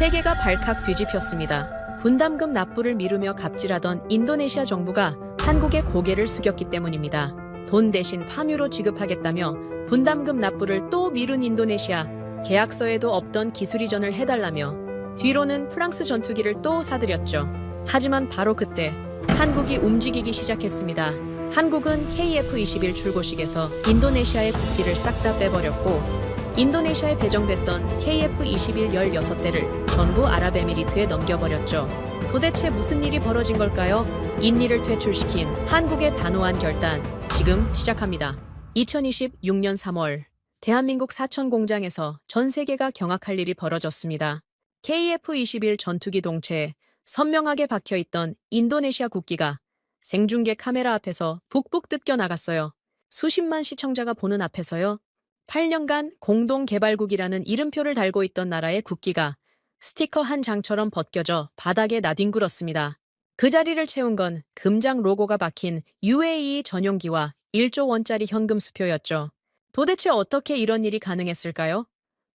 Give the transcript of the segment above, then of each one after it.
세계가 발칵 뒤집혔습니다. 분담금 납부를 미루며 갑질하던 인도네시아 정부가 한국에 고개를 숙였기 때문입니다. 돈 대신 파묘로 지급하겠다며 분담금 납부를 또 미룬 인도네시아, 계약서에도 없던 기술 이전을 해달라며 뒤로는 프랑스 전투기를 또 사들였죠. 하지만 바로 그때 한국이 움직이기 시작했습니다. 한국은 KF-21 출고식에서 인도네시아의 국기를 싹 다 빼버렸고 인도네시아에 배정됐던 KF-21 16대를 전부 아랍에미리트에 넘겨버렸죠. 도대체 무슨 일이 벌어진 걸까요? 인리를 퇴출시킨 한국의 단호한 결단, 지금 시작합니다. 2026년 3월, 대한민국 사천 공장에서 전 세계가 경악할 일이 벌어졌습니다. KF-21 전투기 동체에 선명하게 박혀있던 인도네시아 국기가 생중계 카메라 앞에서 북북 뜯겨 나갔어요. 수십만 시청자가 보는 앞에서요. 8년간 공동개발국이라는 이름표를 달고 있던 나라의 국기가 스티커 한 장처럼 벗겨져 바닥에 나뒹굴었습니다. 그 자리를 채운 건 금장 로고가 박힌 UAE 전용기와 1조 원짜리 현금 수표였죠. 도대체 어떻게 이런 일이 가능했을까요?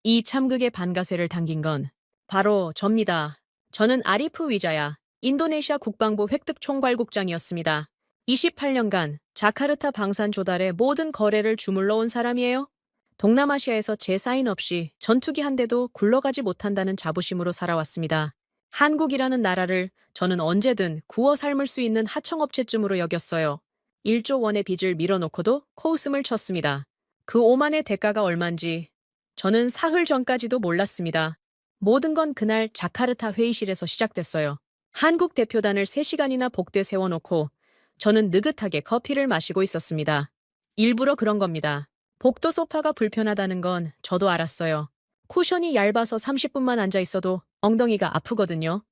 이 참극의 반가쇠를 당긴 건 바로 접니다. 저는 아리프 위자야, 인도네시아 국방부 획득총괄국장이었습니다. 28년간 자카르타 방산 조달의 모든 거래를 주물러 온 사람이에요. 동남아시아에서 제 사인 없이 전투기 한 대도 굴러가지 못한다는 자부심으로 살아왔습니다. 한국이라는 나라를 저는 언제든 구워 삶을 수 있는 하청업체쯤으로 여겼어요. 1조 원의 빚을 밀어놓고도 코웃음을 쳤습니다. 그 오만의 대가가 얼만지 저는 사흘 전까지도 몰랐습니다. 모든 건 그날 자카르타 회의실에서 시작됐어요. 한국 대표단을 3시간이나 복대 세워놓고 저는 느긋하게 커피를 마시고 있었습니다. 일부러 그런 겁니다. 복도 소파가 불편하다는 건 저도 알았어요. 쿠션이 얇아서 30분만 앉아 있어도 엉덩이가 아프거든요.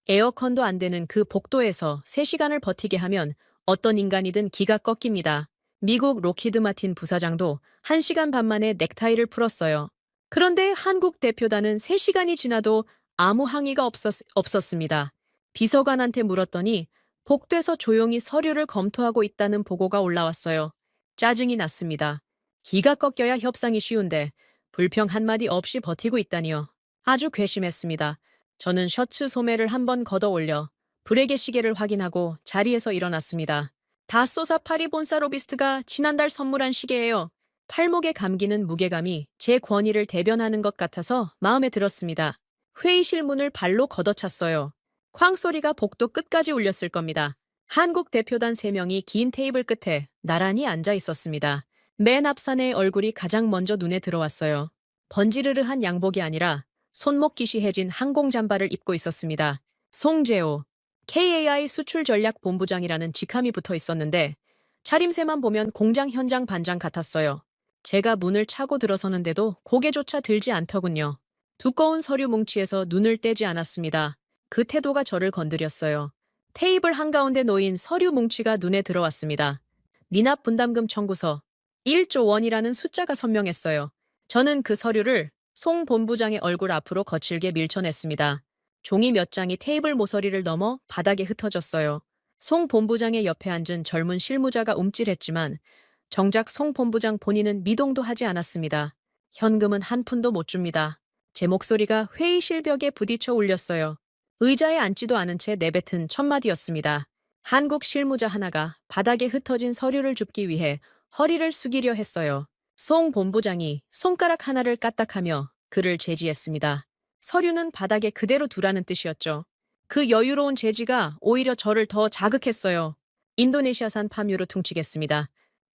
에어컨도 안 되는 그 복도에서 3시간을 버티게 하면 어떤 인간이든 기가 꺾입니다. 미국 로키드 마틴 부사장도 1시간 반 만에 넥타이를 풀었어요. 그런데 한국 대표단은 3시간이 지나도 아무 항의가 없었습니다. 비서관한테 물었더니 복도에서 조용히 서류를 검토하고 있다는 보고가 올라왔어요. 짜증이 났습니다. 기가 꺾여야 협상이 쉬운데 불평 한마디 없이 버티고 있다니요. 아주 괘씸했습니다. 저는 셔츠 소매를 한번 걷어 올려 브레게 시계를 확인하고 자리에서 일어났습니다. 다소사 파리본사 로비스트가 지난달 선물한 시계예요. 팔목에 감기는 무게감이 제 권위를 대변하는 것 같아서 마음에 들었습니다. 회의실 문을 발로 걷어찼어요. 쾅 소리가 복도 끝까지 울렸을 겁니다. 한국 대표단 3명이 긴 테이블 끝에 나란히 앉아 있었습니다. 맨 앞산의 얼굴이 가장 먼저 눈에 들어왔어요. 번지르르한 양복이 아니라 손목깃이 해진 항공 잠바를 입고 있었습니다. 송재호, KAI 수출전략본부장이라는 직함이 붙어 있었는데 차림새만 보면 공장 현장 반장 같았어요. 제가 문을 차고 들어서는데도 고개조차 들지 않더군요. 두꺼운 서류 뭉치에서 눈을 떼지 않았습니다. 그 태도가 저를 건드렸어요. 테이블 한가운데 놓인 서류 뭉치가 눈에 들어왔습니다. 미납 분담금 청구서 1조 원이라는 숫자가 선명했어요. 저는 그 서류를 송 본부장의 얼굴 앞으로 거칠게 밀쳐냈습니다. 종이 몇 장이 테이블 모서리를 넘어 바닥에 흩어졌어요. 송 본부장의 옆에 앉은 젊은 실무자가 움찔했지만 정작 송 본부장 본인은 미동도 하지 않았습니다. 현금은 한 푼도 못 줍니다. 제 목소리가 회의실 벽에 부딪혀 울렸어요. 의자에 앉지도 않은 채 내뱉은 첫마디였습니다. 한국 실무자 하나가 바닥에 흩어진 서류를 줍기 위해 허리를 숙이려 했어요. 송 본부장이 손가락 하나를 까딱하며 그를 제지했습니다. 서류는 바닥에 그대로 두라는 뜻이었죠. 그 여유로운 제지가 오히려 저를 더 자극했어요. 인도네시아산 파묘로 퉁치겠습니다.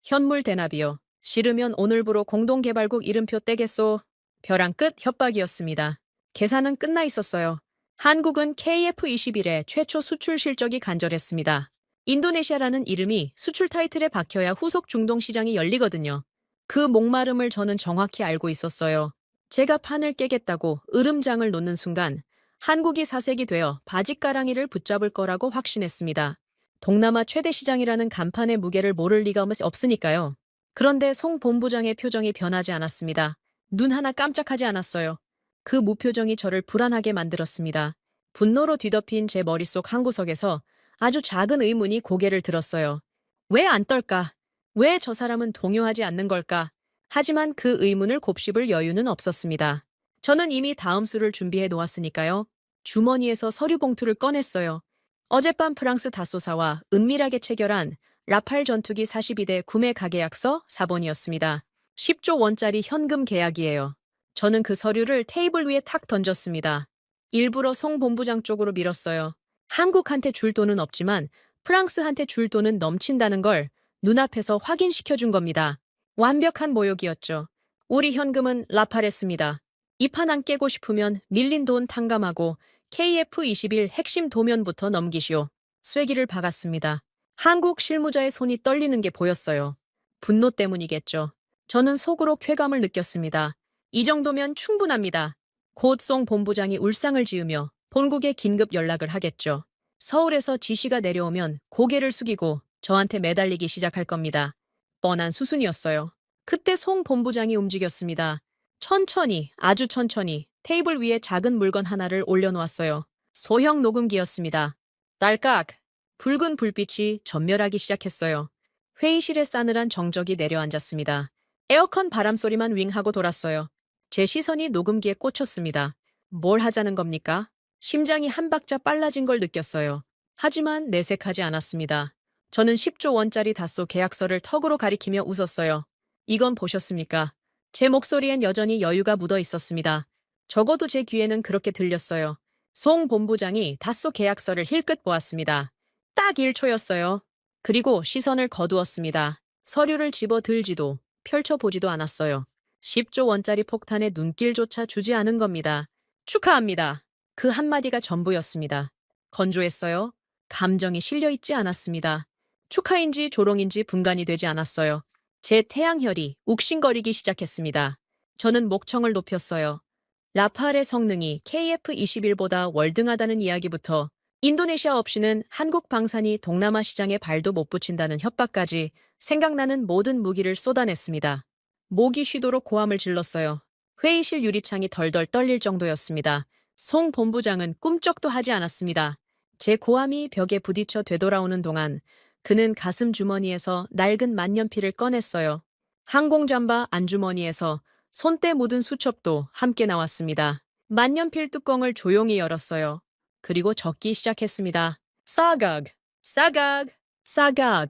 현물 대납이요. 싫으면 오늘부로 공동개발국 이름표 떼겠소. 벼랑 끝 협박이었습니다. 계산은 끝나 있었어요. 한국은 KF-21의 최초 수출 실적이 간절했습니다. 인도네시아라는 이름이 수출 타이틀에 박혀야 후속 중동 시장이 열리거든요. 그 목마름을 저는 정확히 알고 있었어요. 제가 판을 깨겠다고 으름장을 놓는 순간 한국이 사색이 되어 바짓가랑이를 붙잡을 거라고 확신했습니다. 동남아 최대 시장이라는 간판의 무게를 모를 리가 없으니까요. 그런데 송 본부장의 표정이 변하지 않았습니다. 눈 하나 깜짝하지 않았어요. 그 무표정이 저를 불안하게 만들었습니다. 분노로 뒤덮인 제 머릿속 한 구석에서 아주 작은 의문이 고개를 들었어요. 왜 안 떨까? 왜 저 사람은 동요하지 않는 걸까? 하지만 그 의문을 곱씹을 여유는 없었습니다. 저는 이미 다음 수를 준비해 놓았으니까요. 주머니에서 서류 봉투를 꺼냈어요. 어젯밤 프랑스 다소사와 은밀하게 체결한 라팔 전투기 42대 구매 가계약서 4번이었습니다. 10조 원짜리 현금 계약이에요. 저는 그 서류를 테이블 위에 탁 던졌습니다. 일부러 송 본부장 쪽으로 밀었어요. 한국한테 줄 돈은 없지만 프랑스한테 줄 돈은 넘친다는 걸 눈앞에서 확인시켜준 겁니다. 완벽한 모욕이었죠. 우리 현금은 라팔했습니다. 이 판 안 깨고 싶으면 밀린 돈 탕감하고 KF-21 핵심 도면부터 넘기시오. 쐐기를 박았습니다. 한국 실무자의 손이 떨리는 게 보였어요. 분노 때문이겠죠. 저는 속으로 쾌감을 느꼈습니다. 이 정도면 충분합니다. 곧 송 본부장이 울상을 지으며 본국에 긴급 연락을 하겠죠. 서울에서 지시가 내려오면 고개를 숙이고 저한테 매달리기 시작할 겁니다. 뻔한 수순이었어요. 그때 송 본부장이 움직였습니다. 천천히, 아주 천천히 테이블 위에 작은 물건 하나를 올려놓았어요. 소형 녹음기였습니다. 딸깍! 붉은 불빛이 전멸하기 시작했어요. 회의실에 싸늘한 정적이 내려앉았습니다. 에어컨 바람소리만 윙하고 돌았어요. 제 시선이 녹음기에 꽂혔습니다. 뭘 하자는 겁니까? 심장이 한 박자 빨라진 걸 느꼈어요. 하지만 내색하지 않았습니다. 저는 10조 원짜리 다소 계약서를 턱으로 가리키며 웃었어요. 이건 보셨습니까? 제 목소리엔 여전히 여유가 묻어 있었습니다. 적어도 제 귀에는 그렇게 들렸어요. 송 본부장이 다소 계약서를 힐끗 보았습니다. 딱 1초였어요. 그리고 시선을 거두었습니다. 서류를 집어 들지도 펼쳐보지도 않았어요. 10조 원짜리 폭탄에 눈길조차 주지 않은 겁니다. 축하합니다. 그 한마디가 전부였습니다. 건조했어요. 감정이 실려있지 않았습니다. 축하인지 조롱인지 분간이 되지 않았어요. 제 태양혈이 욱신거리기 시작했습니다. 저는 목청을 높였어요. 라팔의 성능이 KF-21보다 월등하다는 이야기부터 인도네시아 없이는 한국 방산이 동남아 시장에 발도 못 붙인다는 협박까지 생각나는 모든 무기를 쏟아냈습니다. 목이 쉬도록 고함을 질렀어요. 회의실 유리창이 덜덜 떨릴 정도였습니다. 송 본부장은 꿈쩍도 하지 않았습니다. 제 고함이 벽에 부딪혀 되돌아오는 동안 그는 가슴 주머니에서 낡은 만년필을 꺼냈어요. 항공잠바 안주머니에서 손때 묻은 수첩도 함께 나왔습니다. 만년필 뚜껑을 조용히 열었어요. 그리고 적기 시작했습니다. 싸각, 싸각, 싸각.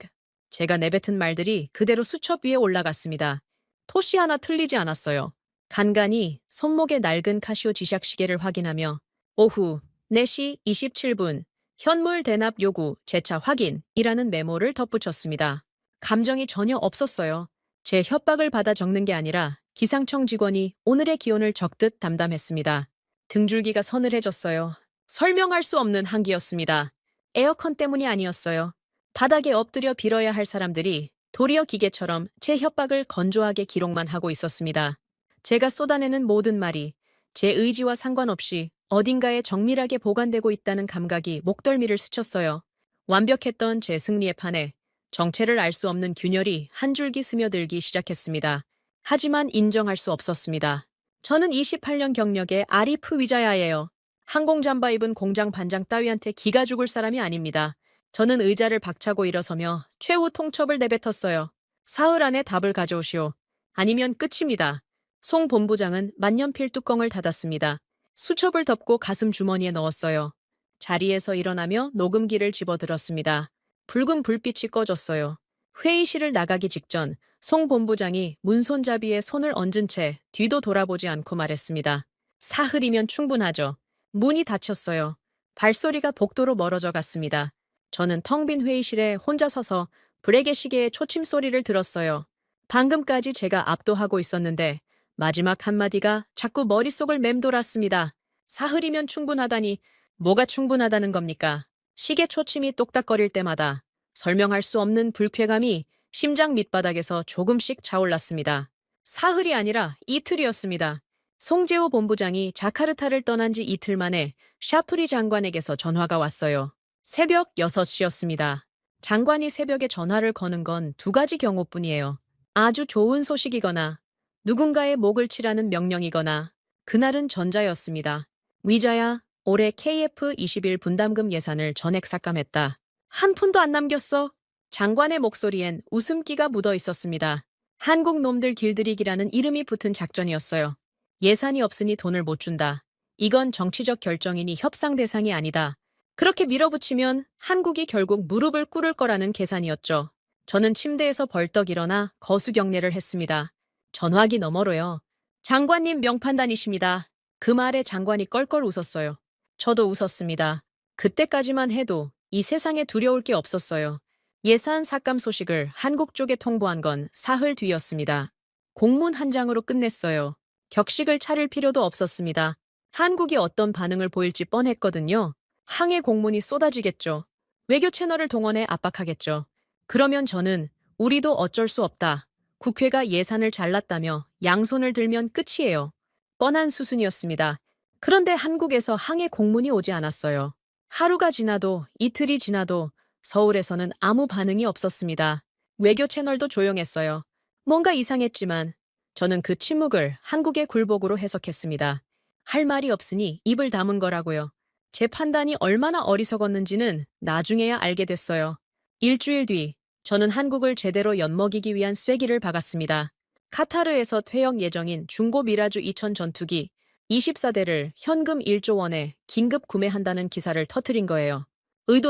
제가 내뱉은 말들이 그대로 수첩 위에 올라갔습니다. 토시 하나 틀리지 않았어요. 간간히 손목의 낡은 카시오 지샥 시계를 확인하며 오후 4시 27분 현물 대납 요구 재차 확인이라는 메모를 덧붙였습니다. 감정이 전혀 없었어요. 제 협박을 받아 적는 게 아니라 기상청 직원이 오늘의 기온을 적듯 담담했습니다. 등줄기가 서늘해졌어요. 설명할 수 없는 한기였습니다. 에어컨 때문이 아니었어요. 바닥에 엎드려 빌어야 할 사람들이 도리어 기계처럼 제 협박을 건조하게 기록만 하고 있었습니다. 제가 쏟아내는 모든 말이 제 의지와 상관없이 어딘가에 정밀하게 보관되고 있다는 감각이 목덜미를 스쳤어요. 완벽했던 제 승리의 판에 정체를 알 수 없는 균열이 한 줄기 스며들기 시작했습니다. 하지만 인정할 수 없었습니다. 저는 28년 경력의 아리프 위자야예요. 항공잠바 입은 공장 반장 따위한테 기가 죽을 사람이 아닙니다. 저는 의자를 박차고 일어서며 최후 통첩을 내뱉었어요. 사흘 안에 답을 가져오시오. 아니면 끝입니다. 송 본부장은 만년필 뚜껑을 닫았습니다. 수첩을 덮고 가슴 주머니에 넣었어요. 자리에서 일어나며 녹음기를 집어들었습니다. 붉은 불빛이 꺼졌어요. 회의실을 나가기 직전 송 본부장이 문손잡이에 손을 얹은 채 뒤도 돌아보지 않고 말했습니다. 사흘이면 충분하죠. 문이 닫혔어요. 발소리가 복도로 멀어져 갔습니다. 저는 텅 빈 회의실에 혼자 서서 브레게 시계의 초침 소리를 들었어요. 방금까지 제가 압도하고 있었는데 마지막 한마디가 자꾸 머릿속을 맴돌았습니다. 사흘이면 충분하다니 뭐가 충분하다는 겁니까? 시계 초침이 똑딱거릴 때마다 설명할 수 없는 불쾌감이 심장 밑바닥에서 조금씩 차올랐습니다. 사흘이 아니라 이틀이었습니다. 송재호 본부장이 자카르타를 떠난 지 이틀 만에 샤프리 장관에게서 전화가 왔어요. 새벽 6시였습니다. 장관이 새벽에 전화를 거는 건 두 가지 경우뿐이에요. 아주 좋은 소식이거나 누군가의 목을 치라는 명령이거나 그날은 전자였습니다. 위자야, 올해 KF-21 분담금 예산을 전액 삭감했다. 한 푼도 안 남겼어. 장관의 목소리엔 웃음기가 묻어 있었습니다. 한국 놈들 길들이기라는 이름이 붙은 작전이었어요. 예산이 없으니 돈을 못 준다. 이건 정치적 결정이니 협상 대상이 아니다. 그렇게 밀어붙이면 한국이 결국 무릎을 꿇을 거라는 계산이었죠. 저는 침대에서 벌떡 일어나 거수경례를 했습니다. 전화기 너머로요. 장관님 명판단이십니다. 그 말에 장관이 껄껄 웃었어요. 저도 웃었습니다. 그때까지만 해도 이 세상에 두려울 게 없었어요. 예산 삭감 소식을 한국 쪽에 통보한 건 사흘 뒤였습니다. 공문 한 장으로 끝냈어요. 격식을 차릴 필요도 없었습니다. 한국이 어떤 반응을 보일지 뻔했거든요. 항해 공문이 쏟아지겠죠. 외교 채널을 동원해 압박하겠죠. 그러면 저는 우리도 어쩔 수 없다. 국회가 예산을 잘랐다며 양손을 들면 끝이에요. 뻔한 수순이었습니다. 그런데 한국에서 항해 공문이 오지 않았어요. 하루가 지나도 이틀이 지나도 서울에서는 아무 반응이 없었습니다. 외교 채널도 조용했어요. 뭔가 이상했지만 저는 그 침묵을 한국의 굴복으로 해석했습니다. 할 말이 없으니 입을 다문 거라고요. 제 판단이 얼마나 어리석었는지는 나중에야 알게 됐어요. 일주일 뒤 저는 한국을 제대로 엿먹이기 위한 쐐기를 박았습니다. 카타르에서 퇴역 예정인 중고 미라주 2000 전투기 24대를 현금 1조 원에 긴급 구매한다는 기사를 터뜨린 거예요.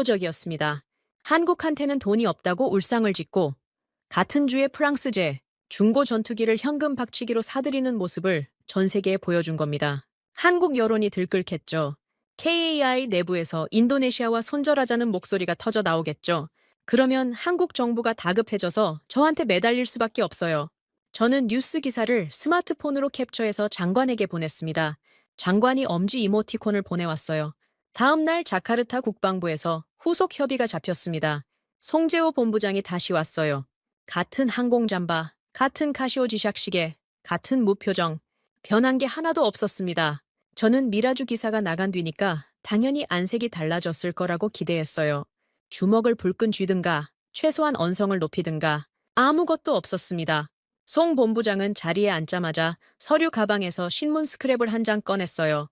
의도적이었습니다. 한국한테는 돈이 없다고 울상을 짓고 같은 주에 프랑스제 중고 전투기를 현금 박치기로 사들이는 모습을 전 세계에 보여준 겁니다. 한국 여론이 들끓겠죠. KAI 내부에서 인도네시아와 손절하자는 목소리가 터져 나오겠죠. 그러면 한국 정부가 다급해져서 저한테 매달릴 수밖에 없어요. 저는 뉴스 기사를 스마트폰으로 캡처해서 장관에게 보냈습니다. 장관이 엄지 이모티콘을 보내왔어요. 다음 날 자카르타 국방부에서 후속 협의가 잡혔습니다. 송재호 본부장이 다시 왔어요. 같은 항공잠바, 같은 카시오 지샥시계, 같은 무표정, 변한 게 하나도 없었습니다. 저는 미라주 기사가 나간 뒤니까 당연히 안색이 달라졌을 거라고 기대했어요. 주먹을 불끈 쥐든가 최소한 언성을 높이든가 아무것도 없었습니다. 송 본부장은 자리에 앉자마자 서류 가방에서 신문 스크랩을 한 장 꺼냈어요.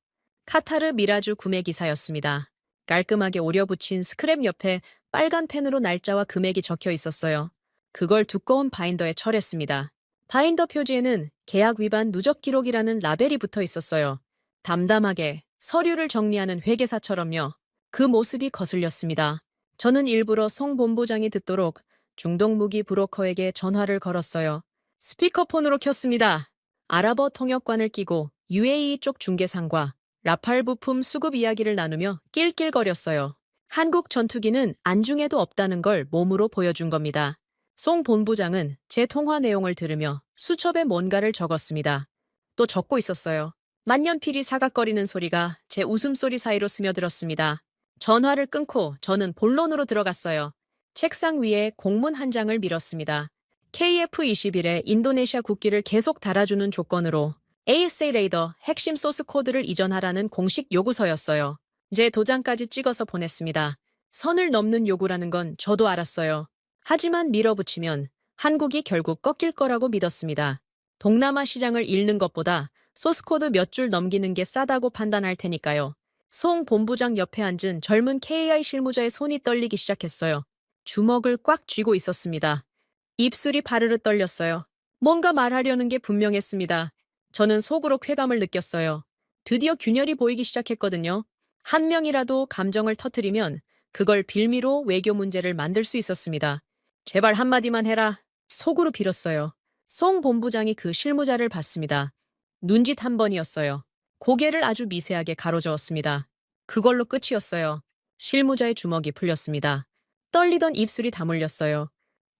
카타르 미라주 구매 기사였습니다. 깔끔하게 오려붙인 스크랩 옆에 빨간 펜으로 날짜와 금액이 적혀 있었어요. 그걸 두꺼운 바인더에 철했습니다. 바인더 표지에는 계약 위반 누적 기록이라는 라벨이 붙어 있었어요. 담담하게 서류를 정리하는 회계사처럼요. 그 모습이 거슬렸습니다. 저는 일부러 송 본부장이 듣도록 중동 무기 브로커에게 전화를 걸었어요. 스피커폰으로 켰습니다. 아랍어 통역관을 끼고 UAE 쪽 중개상과 라팔 부품 수급 이야기를 나누며 낄낄거렸어요. 한국 전투기는 안중에도 없다는 걸 몸으로 보여준 겁니다. 송 본부장은 제 통화 내용을 들으며 수첩에 뭔가를 적었습니다. 또 적고 있었어요. 만년필이 사각거리는 소리가 제 웃음소리 사이로 스며들었습니다. 전화를 끊고 저는 본론으로 들어갔어요. 책상 위에 공문 한 장을 밀었습니다. KF-21에 인도네시아 국기를 계속 달아주는 조건으로 ASA 레이더 핵심 소스 코드를 이전하라는 공식 요구서였어요. 제 도장까지 찍어서 보냈습니다. 선을 넘는 요구라는 건 저도 알았어요. 하지만 밀어붙이면 한국이 결국 꺾일 거라고 믿었습니다. 동남아 시장을 잃는 것보다 소스코드 몇 줄 넘기는 게 싸다고 판단할 테니까요. 송 본부장 옆에 앉은 젊은 KAI 실무자의 손이 떨리기 시작했어요. 주먹을 꽉 쥐고 있었습니다. 입술이 바르르 떨렸어요. 뭔가 말하려는 게 분명했습니다. 저는 속으로 쾌감을 느꼈어요. 드디어 균열이 보이기 시작했거든요. 한 명이라도 감정을 터뜨리면 그걸 빌미로 외교 문제를 만들 수 있었습니다. 제발 한마디만 해라. 속으로 빌었어요. 송 본부장이 그 실무자를 봤습니다. 눈짓 한 번이었어요. 고개를 아주 미세하게 가로저었습니다. 그걸로 끝이었어요. 실무자의 주먹이 풀렸습니다. 떨리던 입술이 다물렸어요.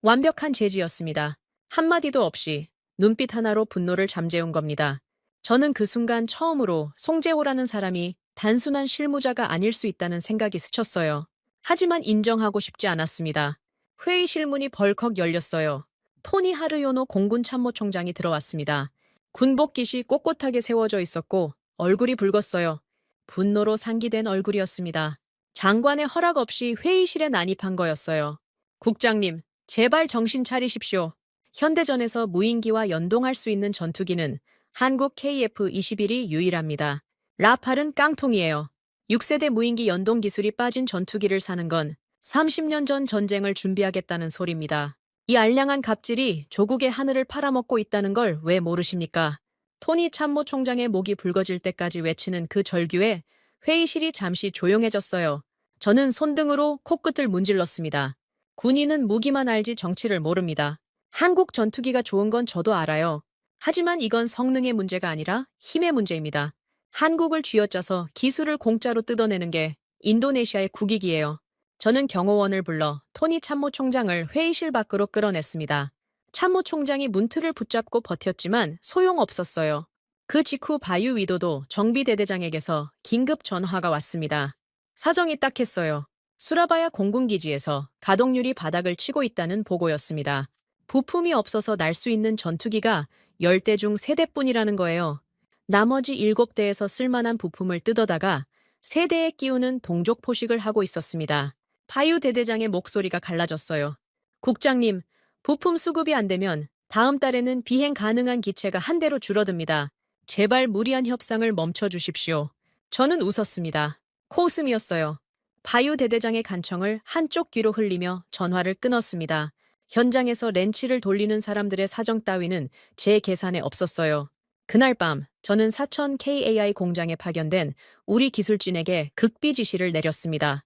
완벽한 제지였습니다. 한마디도 없이 눈빛 하나로 분노를 잠재운 겁니다. 저는 그 순간 처음으로 송재호라는 사람이 단순한 실무자가 아닐 수 있다는 생각이 스쳤어요. 하지만 인정하고 싶지 않았습니다. 회의 실문이 벌컥 열렸어요. 토니 하르요노 공군 참모총장이 들어왔습니다. 군복깃이 꼿꼿하게 세워져 있었고 얼굴이 붉었어요. 분노로 상기된 얼굴이었습니다. 장관의 허락 없이 회의실에 난입한 거였어요. 국장님, 제발 정신 차리십시오. 현대전에서 무인기와 연동할 수 있는 전투기는 한국 KF-21이 유일합니다. 라팔은 깡통이에요. 6세대 무인기 연동 기술이 빠진 전투기를 사는 건 30년 전 전쟁을 준비하겠다는 소리입니다. 이 알량한 갑질이 조국의 하늘을 팔아먹고 있다는 걸 왜 모르십니까? 토니 참모총장의 목이 붉어질 때까지 외치는 그 절규에 회의실이 잠시 조용해졌어요. 저는 손등으로 코끝을 문질렀습니다. 군인은 무기만 알지 정치를 모릅니다. 한국 전투기가 좋은 건 저도 알아요. 하지만 이건 성능의 문제가 아니라 힘의 문제입니다. 한국을 쥐어짜서 기술을 공짜로 뜯어내는 게 인도네시아의 국익이에요. 저는 경호원을 불러 토니 참모총장을 회의실 밖으로 끌어냈습니다. 참모총장이 문틀을 붙잡고 버텼지만 소용없었어요. 그 직후 바유 위도도 정비대대장에게서 긴급 전화가 왔습니다. 사정이 딱했어요. 수라바야 공군기지에서 가동률이 바닥을 치고 있다는 보고였습니다. 부품이 없어서 날 수 있는 전투기가 10대 중 3대뿐이라는 거예요. 나머지 7대에서 쓸만한 부품을 뜯어다가 3대에 끼우는 동족 포식을 하고 있었습니다. 바유 대대장의 목소리가 갈라졌어요. 국장님, 부품 수급이 안 되면 다음 달에는 비행 가능한 기체가 한 대로 줄어듭니다. 제발 무리한 협상을 멈춰 주십시오. 저는 웃었습니다. 코웃음이었어요. 바유 대대장의 간청을 한쪽 귀로 흘리며 전화를 끊었습니다. 현장에서 렌치를 돌리는 사람들의 사정 따위는 제 계산에 없었어요. 그날 밤 저는 사천 KAI 공장에 파견된 우리 기술진에게 극비 지시를 내렸습니다.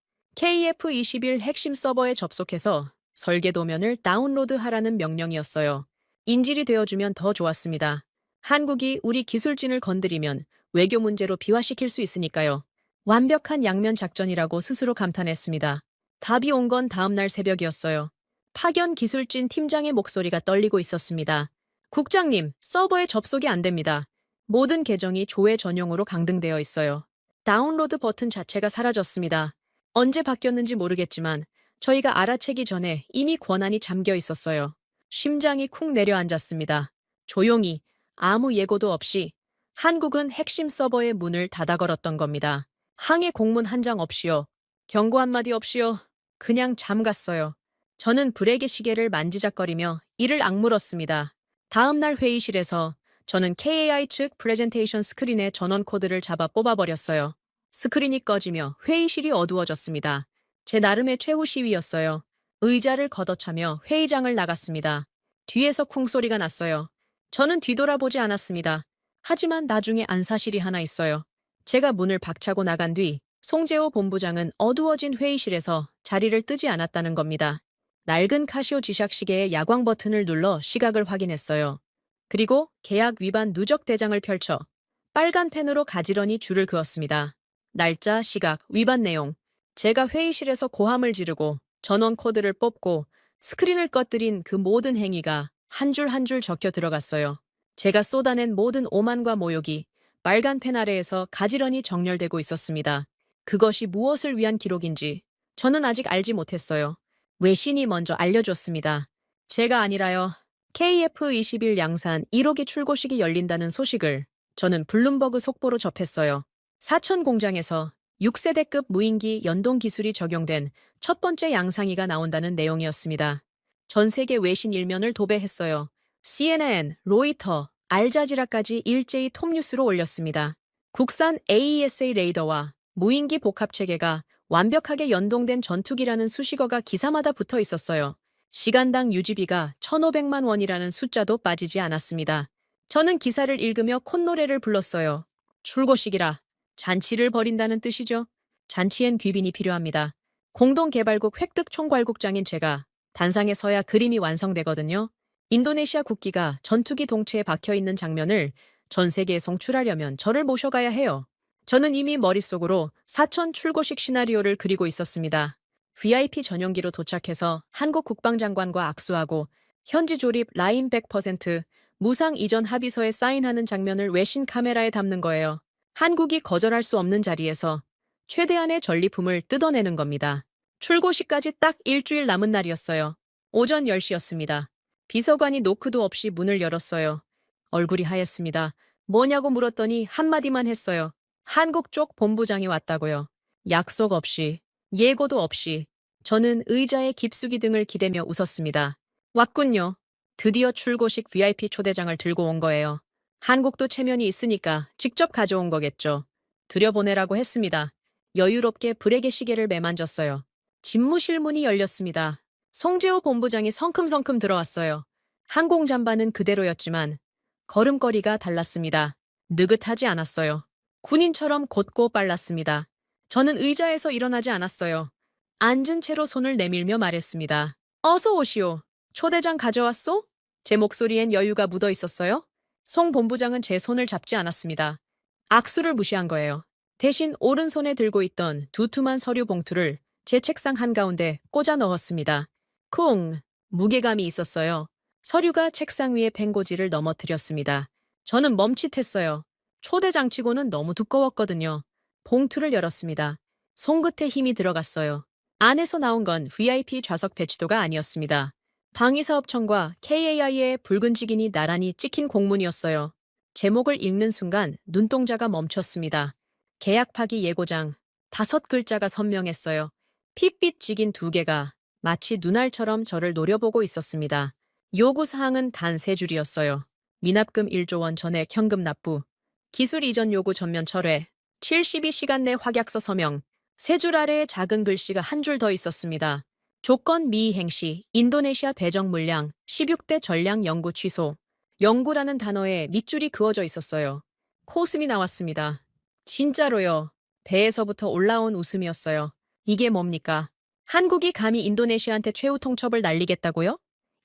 KF-21 핵심 서버에 접속해서 설계 도면을 다운로드하라는 명령이었어요. 인질이 되어주면 더 좋았습니다. 한국이 우리 기술진을 건드리면 외교 문제로 비화시킬 수 있으니까요. 완벽한 양면 작전이라고 스스로 감탄했습니다. 답이 온 건 다음 날 새벽이었어요. 파견 기술진 팀장의 목소리가 떨리고 있었습니다. 국장님, 서버에 접속이 안 됩니다. 모든 계정이 조회 전용으로 강등되어 있어요. 다운로드 버튼 자체가 사라졌습니다. 언제 바뀌었는지 모르겠지만 저희가 알아채기 전에 이미 권한이 잠겨 있었어요. 심장이 쿵 내려앉았습니다. 조용히, 아무 예고도 없이 한국은 핵심 서버의 문을 닫아 걸었던 겁니다. 항해 공문 한 장 없이요. 경고 한마디 없이요. 그냥 잠갔어요. 저는 브레이크 시계를 만지작거리며 이를 악물었습니다. 다음 날 회의실에서 저는 KAI 측 프레젠테이션 스크린의 전원 코드를 잡아 뽑아버렸어요. 스크린이 꺼지며 회의실이 어두워졌습니다. 제 나름의 최후 시위였어요. 의자를 걷어차며 회의장을 나갔습니다. 뒤에서 쿵소리가 났어요. 저는 뒤돌아보지 않았습니다. 하지만 나중에 안 사실이 하나 있어요. 제가 문을 박차고 나간 뒤 송재호 본부장은 어두워진 회의실에서 자리를 뜨지 않았다는 겁니다. 낡은 카시오 지샥시계의 야광 버튼을 눌러 시각을 확인했어요. 그리고 계약 위반 누적 대장을 펼쳐 빨간 펜으로 가지런히 줄을 그었습니다. 날짜, 시각, 위반 내용. 제가 회의실에서 고함을 지르고 전원 코드를 뽑고 스크린을 꺼뜨린 그 모든 행위가 한 줄 한 줄 적혀 들어갔어요. 제가 쏟아낸 모든 오만과 모욕이 빨간 펜 아래에서 가지런히 정렬되고 있었습니다. 그것이 무엇을 위한 기록인지 저는 아직 알지 못했어요. 외신이 먼저 알려줬습니다. 제가 아니라요. KF-21 양산 1호기 출고식이 열린다는 소식을 저는 블룸버그 속보로 접했어요. 사천 공장에서 6세대급 무인기 연동 기술이 적용된 첫 번째 양상이가 나온다는 내용이었습니다. 전 세계 외신 일면을 도배했어요. CNN, 로이터, 알자지라까지 일제히 톱뉴스로 올렸습니다. 국산 AESA 레이더와 무인기 복합체계가 완벽하게 연동된 전투기라는 수식어가 기사마다 붙어 있었어요. 시간당 유지비가 1,500만 원이라는 숫자도 빠지지 않았습니다. 저는 기사를 읽으며 콧노래를 불렀어요. 출고식이라 잔치를 벌인다는 뜻이죠. 잔치엔 귀빈이 필요합니다. 공동개발국 획득총괄국장인 제가 단상에 서야 그림이 완성되거든요. 인도네시아 국기가 전투기 동체에 박혀있는 장면을 전 세계에 송출하려면 저를 모셔가야 해요. 저는 이미 머릿속으로 사천 출고식 시나리오를 그리고 있었습니다. VIP 전용기로 도착해서 한국 국방장관과 악수하고 현지 조립 라인 100% 무상 이전 합의서에 사인하는 장면을 외신 카메라에 담는 거예요. 한국이 거절할 수 없는 자리에서 최대한의 전리품을 뜯어내는 겁니다. 출고식까지 딱 일주일 남은 날이었어요. 오전 10시였습니다. 비서관이 노크도 없이 문을 열었어요. 얼굴이 하였습니다. 뭐냐고 물었더니 한마디만 했어요. 한국 쪽 본부장이 왔다고요. 약속 없이, 예고도 없이 저는 의자에 깊숙이 등을 기대며 웃었습니다. 왔군요. 드디어 출고식 VIP 초대장을 들고 온 거예요. 한국도 체면이 있으니까 직접 가져온 거겠죠. 들여보내라고 했습니다. 여유롭게 브레게 시계를 매만졌어요. 집무실 문이 열렸습니다. 송재호 본부장이 성큼성큼 들어왔어요. 항공 잠바는 그대로였지만 걸음걸이가 달랐습니다. 느긋하지 않았어요. 군인처럼 곧고 빨랐습니다. 저는 의자에서 일어나지 않았어요. 앉은 채로 손을 내밀며 말했습니다. 어서 오시오. 초대장 가져왔소? 제 목소리엔 여유가 묻어 있었어요. 송 본부장은 제 손을 잡지 않았습니다. 악수를 무시한 거예요. 대신 오른손에 들고 있던 두툼한 서류 봉투를 제 책상 한가운데 꽂아 넣었습니다. 쿵! 무게감이 있었어요. 서류가 책상 위에 팽고지를 넘어뜨렸습니다. 저는 멈칫했어요. 초대장치고는 너무 두꺼웠거든요. 봉투를 열었습니다. 손끝에 힘이 들어갔어요. 안에서 나온 건 VIP 좌석 배치도가 아니었습니다. 방위사업청과 KAI의 붉은 직인이 나란히 찍힌 공문이었어요. 제목을 읽는 순간 눈동자가 멈췄습니다. 계약 파기 예고장. 5글자가 선명했어요. 핏빛 직인 2개가 마치 눈알처럼 저를 노려보고 있었습니다. 요구사항은 단 3줄이었어요. 미납금 1조 원 전액 현금 납부, 기술 이전 요구 전면 철회, 72시간 내 확약서 서명, 3줄 아래에 작은 글씨가 1줄 더 있었습니다. 조건 미이행 시 인도네시아 배정 물량 16대 전량 연구 취소. 연구라는 단어에 밑줄이 그어져 있었어요. 코웃음이 나왔습니다. 진짜로요. 배에서부터 올라온 웃음이었어요. 이게 뭡니까? 한국이 감히 인도네시아한테 최후 통첩을 날리겠다고요?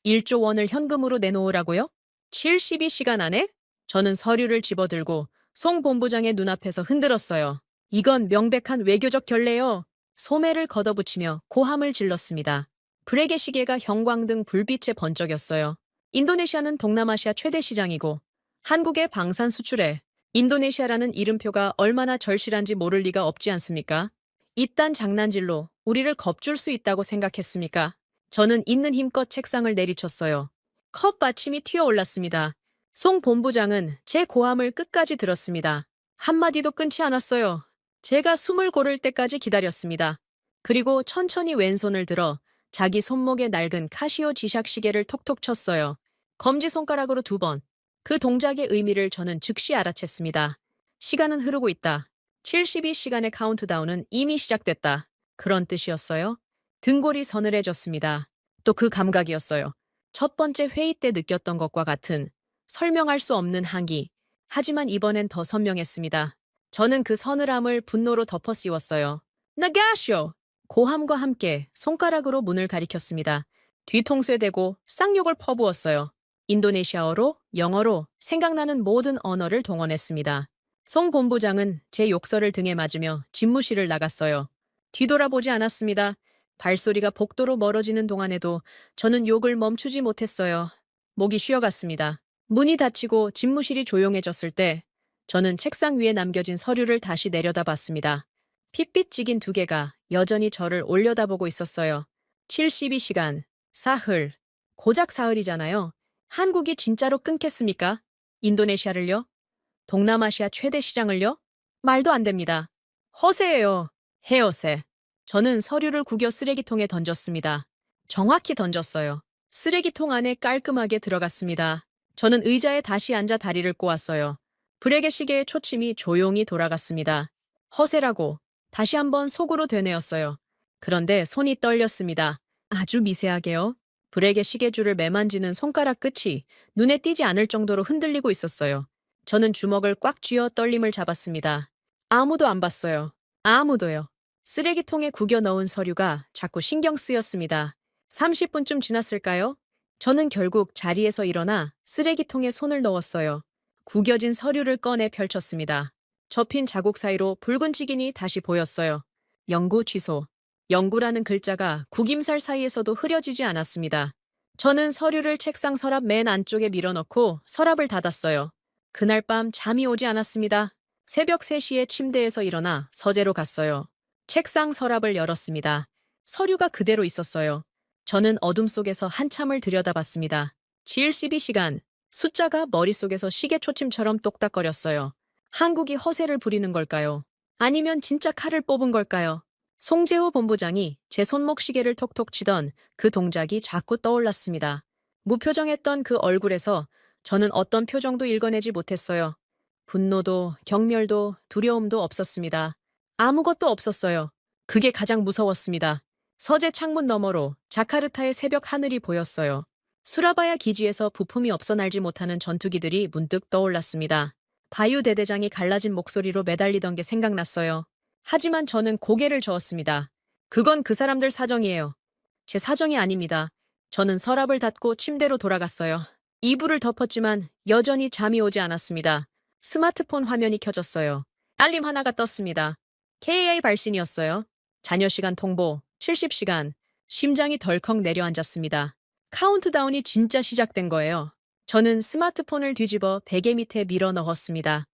1조 원을 현금으로 내놓으라고요? 72시간 안에? 저는 서류를 집어들고 송 본부장의 눈앞에서 흔들었어요. 이건 명백한 외교적 결례요. 소매를 걷어붙이며 고함을 질렀습니다. 불에게 시계가 형광등 불빛에 번쩍였어요. 인도네시아는 동남아시아 최대 시장이고 한국의 방산 수출에 인도네시아라는 이름표가 얼마나 절실한지 모를 리가 없지 않습니까? 이딴 장난질로 우리를 겁줄 수 있다고 생각했습니까? 저는 있는 힘껏 책상을 내리쳤어요. 컵 받침이 튀어올랐습니다. 송 본부장은 제 고함을 끝까지 들었습니다. 한마디도 끊지 않았어요. 제가 숨을 고를 때까지 기다렸습니다. 그리고 천천히 왼손을 들어 자기 손목에 낡은 카시오 지샥 시계를 톡톡 쳤어요. 검지손가락으로 2번. 그 동작의 의미를 저는 즉시 알아챘습니다. 시간은 흐르고 있다. 72시간의 카운트다운은 이미 시작됐다. 그런 뜻이었어요. 등골이 서늘해졌습니다. 또 그 감각이었어요. 첫 번째 회의 때 느꼈던 것과 같은 설명할 수 없는 한기. 하지만 이번엔 더 선명했습니다. 저는 그 서늘함을 분노로 덮어 씌웠어요. 나가쇼! 고함과 함께 손가락으로 문을 가리켰습니다. 뒤통수에 대고 쌍욕을 퍼부었어요. 인도네시아어로, 영어로 생각나는 모든 언어를 동원했습니다. 송 본부장은 제 욕설을 등에 맞으며 집무실을 나갔어요. 뒤돌아보지 않았습니다. 발소리가 복도로 멀어지는 동안에도 저는 욕을 멈추지 못했어요. 목이 쉬어갔습니다. 문이 닫히고 집무실이 조용해졌을 때 저는 책상 위에 남겨진 서류를 다시 내려다봤습니다. 핏빛 직인 2개가 여전히 저를 올려다보고 있었어요. 72시간, 사흘, 고작 사흘이잖아요. 한국이 진짜로 끊겠습니까? 인도네시아를요? 동남아시아 최대 시장을요? 말도 안 됩니다. 허세예요. 해어세. 저는 서류를 구겨 쓰레기통에 던졌습니다. 정확히 던졌어요. 쓰레기통 안에 깔끔하게 들어갔습니다. 저는 의자에 다시 앉아 다리를 꼬았어요. 불에게 시계의 초침이 조용히 돌아갔습니다. 허세라고 다시 한번 속으로 되뇌었어요. 그런데 손이 떨렸습니다. 아주 미세하게요. 불에게 시계줄을 매만지는 손가락 끝이 눈에 띄지 않을 정도로 흔들리고 있었어요. 저는 주먹을 꽉 쥐어 떨림을 잡았습니다. 아무도 안 봤어요. 아무도요. 쓰레기통에 구겨 넣은 서류가 자꾸 신경 쓰였습니다. 30분쯤 지났을까요? 저는 결국 자리에서 일어나 쓰레기통에 손을 넣었어요. 구겨진 서류를 꺼내 펼쳤습니다. 접힌 자국 사이로 붉은 직인이 다시 보였어요. 연구 취소. 연구라는 글자가 구김살 사이에서도 흐려지지 않았습니다. 저는 서류를 책상 서랍 맨 안쪽에 밀어넣고 서랍을 닫았어요. 그날 밤 잠이 오지 않았습니다. 새벽 3시에 침대에서 일어나 서재로 갔어요. 책상 서랍을 열었습니다. 서류가 그대로 있었어요. 저는 어둠 속에서 한참을 들여다봤습니다. 72시간. 숫자가 머릿속에서 시계 초침처럼 똑딱거렸어요. 한국이 허세를 부리는 걸까요? 아니면 진짜 칼을 뽑은 걸까요? 송재호 본부장이 제 손목 시계를 톡톡 치던 그 동작이 자꾸 떠올랐습니다. 무표정했던 그 얼굴에서 저는 어떤 표정도 읽어내지 못했어요. 분노도, 경멸도, 두려움도 없었습니다. 아무것도 없었어요. 그게 가장 무서웠습니다. 서재 창문 너머로 자카르타의 새벽 하늘이 보였어요. 수라바야 기지에서 부품이 없어 날지 못하는 전투기들이 문득 떠올랐습니다. 바유 대대장이 갈라진 목소리로 매달리던 게 생각났어요. 하지만 저는 고개를 저었습니다. 그건 그 사람들 사정이에요. 제 사정이 아닙니다. 저는 서랍을 닫고 침대로 돌아갔어요. 이불을 덮었지만 여전히 잠이 오지 않았습니다. 스마트폰 화면이 켜졌어요. 알림 하나가 떴습니다. KAI 발신이었어요. 자녀 시간 통보, 70시간. 심장이 덜컥 내려앉았습니다. 카운트다운이 진짜 시작된 거예요. 저는 스마트폰을 뒤집어 베개 밑에 밀어 넣었습니다.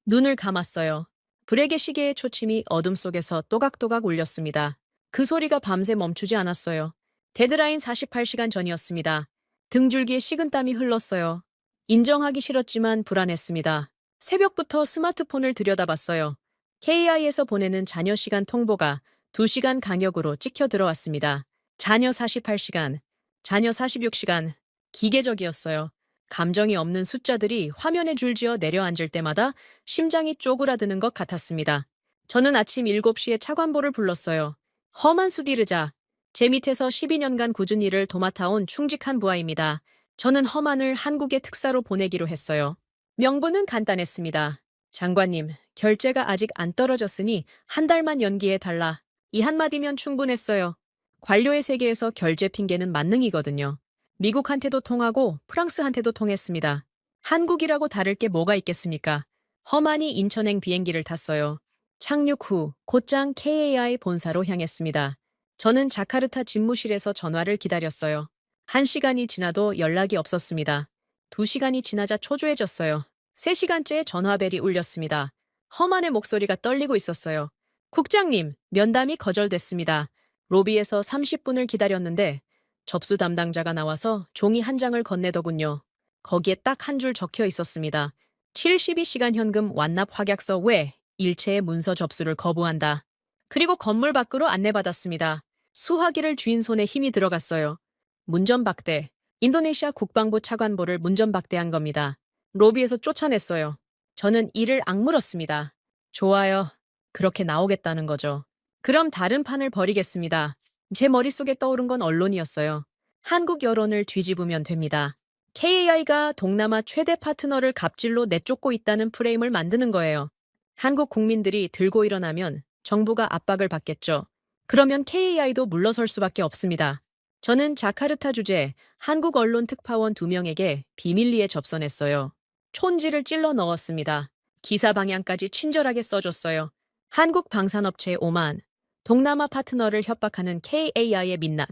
눈을 감았어요. 브레게 시계의 초침이 어둠 속에서 또각또각 울렸습니다. 그 소리가 밤새 멈추지 않았어요. 데드라인 48시간 전이었습니다. 등줄기에 식은땀이 흘렀어요. 인정하기 싫었지만 불안했습니다. 새벽부터 스마트폰을 들여다봤어요. KI에서 보내는 자녀 시간 통보가 2시간 간격으로 찍혀 들어왔습니다. 자녀 48시간, 자녀 46시간, 기계적이었어요. 감정이 없는 숫자들이 화면에 줄지어 내려앉을 때마다 심장이 쪼그라드는 것 같았습니다. 저는 아침 7시에 차관보를 불렀어요. 험한 수디르자. 제 밑에서 12년간 굳은 일을 도맡아온 충직한 부하입니다. 저는 험한을 한국의 특사로 보내기로 했어요. 명분은 간단했습니다. 장관님, 결제가 아직 안 떨어졌으니 한 달만 연기해달라. 이 한마디면 충분했어요. 관료의 세계에서 결제 핑계는 만능이거든요. 미국한테도 통하고 프랑스한테도 통했습니다. 한국이라고 다를 게 뭐가 있겠습니까? 험한이 인천행 비행기를 탔어요. 착륙 후 곧장 KAI 본사로 향했습니다. 저는 자카르타 집무실에서 전화를 기다렸어요. 1시간이 지나도 연락이 없었습니다. 2시간이 지나자 초조해졌어요. 3시간째 전화벨이 울렸습니다. 험한의 목소리가 떨리고 있었어요. 국장님, 면담이 거절됐습니다. 로비에서 30분을 기다렸는데 접수 담당자가 나와서 종이 한 장을 건네더군요. 거기에 딱 한 줄 적혀 있었습니다. 72시간 현금 완납 확약서 외 일체의 문서 접수를 거부한다. 그리고 건물 밖으로 안내받았습니다. 수화기를 쥐인 손에 힘이 들어갔어요. 문전박대. 인도네시아 국방부 차관보를 문전박대한 겁니다. 로비에서 쫓아냈어요. 저는 이를 악물었습니다. 좋아요. 그렇게 나오겠다는 거죠. 그럼 다른 판을 벌이겠습니다. 제 머릿속에 떠오른 건 언론이었어요. 한국 여론을 뒤집으면 됩니다. KAI가 동남아 최대 파트너를 갑질로 내쫓고 있다는 프레임을 만드는 거예요. 한국 국민들이 들고 일어나면 정부가 압박을 받겠죠. 그러면 KAI도 물러설 수밖에 없습니다. 저는 자카르타 주재 한국 언론 특파원 2명에게 비밀리에 접선했어요. 촌지를 찔러 넣었습니다. 기사 방향까지 친절하게 써줬어요. 한국 방산업체 오만, 동남아 파트너를 협박하는 KAI의 민낯,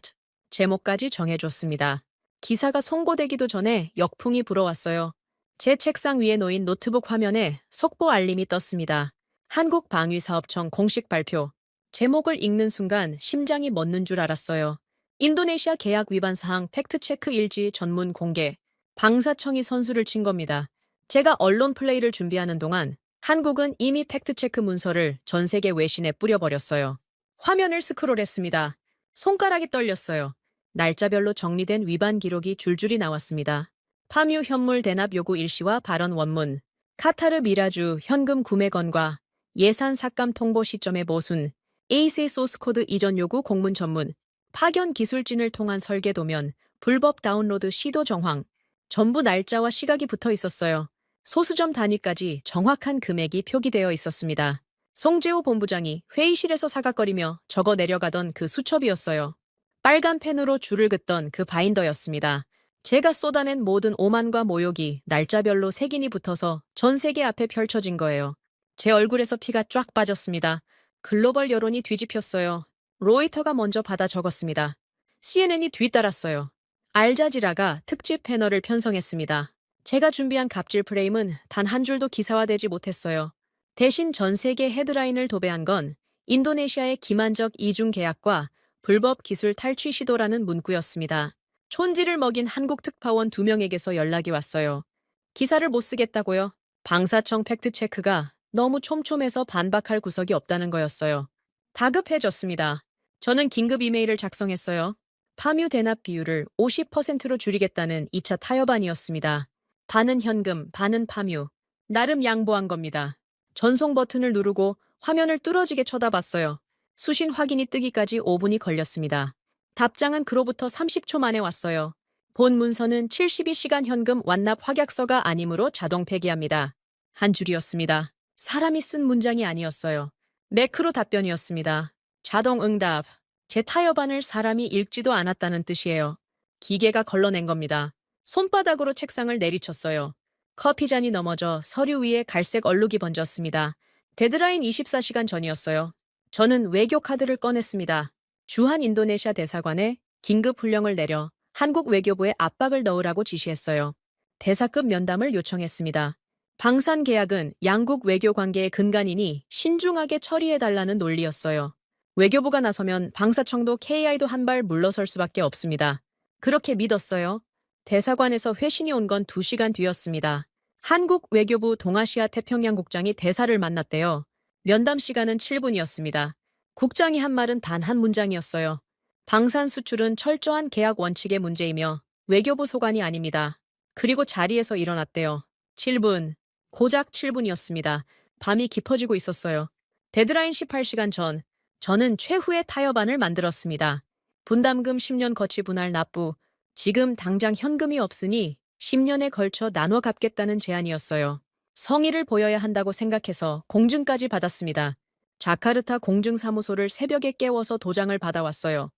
제목까지 정해줬습니다. 기사가 송고되기도 전에 역풍이 불어왔어요. 제 책상 위에 놓인 노트북 화면에 속보 알림이 떴습니다. 한국방위사업청 공식 발표. 제목을 읽는 순간 심장이 멎는 줄 알았어요. 인도네시아 계약 위반 사항 팩트체크 일지 전문 공개. 방사청이 선수를 친 겁니다. 제가 언론 플레이를 준비하는 동안 한국은 이미 팩트체크 문서를 전 세계 외신에 뿌려버렸어요. 화면을 스크롤했습니다. 손가락이 떨렸어요. 날짜별로 정리된 위반 기록이 줄줄이 나왔습니다. 파뮤 현물 대납 요구 일시와 발언 원문, 카타르 미라주 현금 구매 건과 예산 삭감 통보 시점의 모순, 에이세 소스코드 이전 요구 공문 전문, 파견 기술진을 통한 설계 도면, 불법 다운로드 시도 정황, 전부 날짜와 시각이 붙어 있었어요. 소수점 단위까지 정확한 금액이 표기되어 있었습니다. 송재호 본부장이 회의실에서 사각거리며 적어 내려가던 그 수첩이었어요. 빨간 펜으로 줄을 긋던 그 바인더였습니다. 제가 쏟아낸 모든 오만과 모욕이 날짜별로 색인이 붙어서 전 세계 앞에 펼쳐진 거예요. 제 얼굴에서 피가 쫙 빠졌습니다. 글로벌 여론이 뒤집혔어요. 로이터가 먼저 받아 적었습니다. CNN이 뒤따랐어요. 알자지라가 특집 패널을 편성했습니다. 제가 준비한 갑질 프레임은 단 한 줄도 기사화되지 못했어요. 대신 전 세계 헤드라인을 도배한 건 인도네시아의 기만적 이중 계약과 불법 기술 탈취 시도라는 문구였습니다. 촌지를 먹인 한국 특파원 2명에게서 연락이 왔어요. 기사를 못 쓰겠다고요? 방사청 팩트체크가 너무 촘촘해서 반박할 구석이 없다는 거였어요. 다급해졌습니다. 저는 긴급 이메일을 작성했어요. 파뮤 대납 비율을 50%로 줄이겠다는 2차 타협안이었습니다. 반은 현금, 반은 파뮤. 나름 양보한 겁니다. 전송 버튼을 누르고 화면을 뚫어지게 쳐다봤어요. 수신 확인이 뜨기까지 5분이 걸렸습니다. 답장은 그로부터 30초 만에 왔어요. 본 문서는 72시간 현금 완납 확약서가 아니므로 자동 폐기합니다. 한 줄이었습니다. 사람이 쓴 문장이 아니었어요. 매크로 답변이었습니다. 자동 응답. 제 타협안을 사람이 읽지도 않았다는 뜻이에요. 기계가 걸러낸 겁니다. 손바닥으로 책상을 내리쳤어요. 커피잔이 넘어져 서류 위에 갈색 얼룩이 번졌습니다. 데드라인 24시간 전이었어요. 저는 외교 카드를 꺼냈습니다. 주한 인도네시아 대사관에 긴급 훈령을 내려 한국 외교부에 압박을 넣으라고 지시했어요. 대사급 면담을 요청했습니다. 방산 계약은 양국 외교 관계의 근간이니 신중하게 처리해달라는 논리였어요. 외교부가 나서면 방사청도 KI도 한 발 물러설 수밖에 없습니다. 그렇게 믿었어요. 대사관에서 회신이 온 건 2시간 뒤였습니다. 한국 외교부 동아시아 태평양 국장이 대사를 만났대요. 면담 시간은 7분이었습니다. 국장이 한 말은 단 한 문장이었어요. 방산 수출은 철저한 계약 원칙의 문제이며 외교부 소관이 아닙니다. 그리고 자리에서 일어났대요. 7분. 고작 7분이었습니다. 밤이 깊어지고 있었어요. 데드라인 18시간 전, 저는 최후의 타협안을 만들었습니다. 분담금 10년 거치 분할 납부. 지금 당장 현금이 없으니 10년에 걸쳐 나눠 갚겠다는 제안이었어요. 성의를 보여야 한다고 생각해서 공증까지 받았습니다. 자카르타 공증사무소를 새벽에 깨워서 도장을 받아왔어요.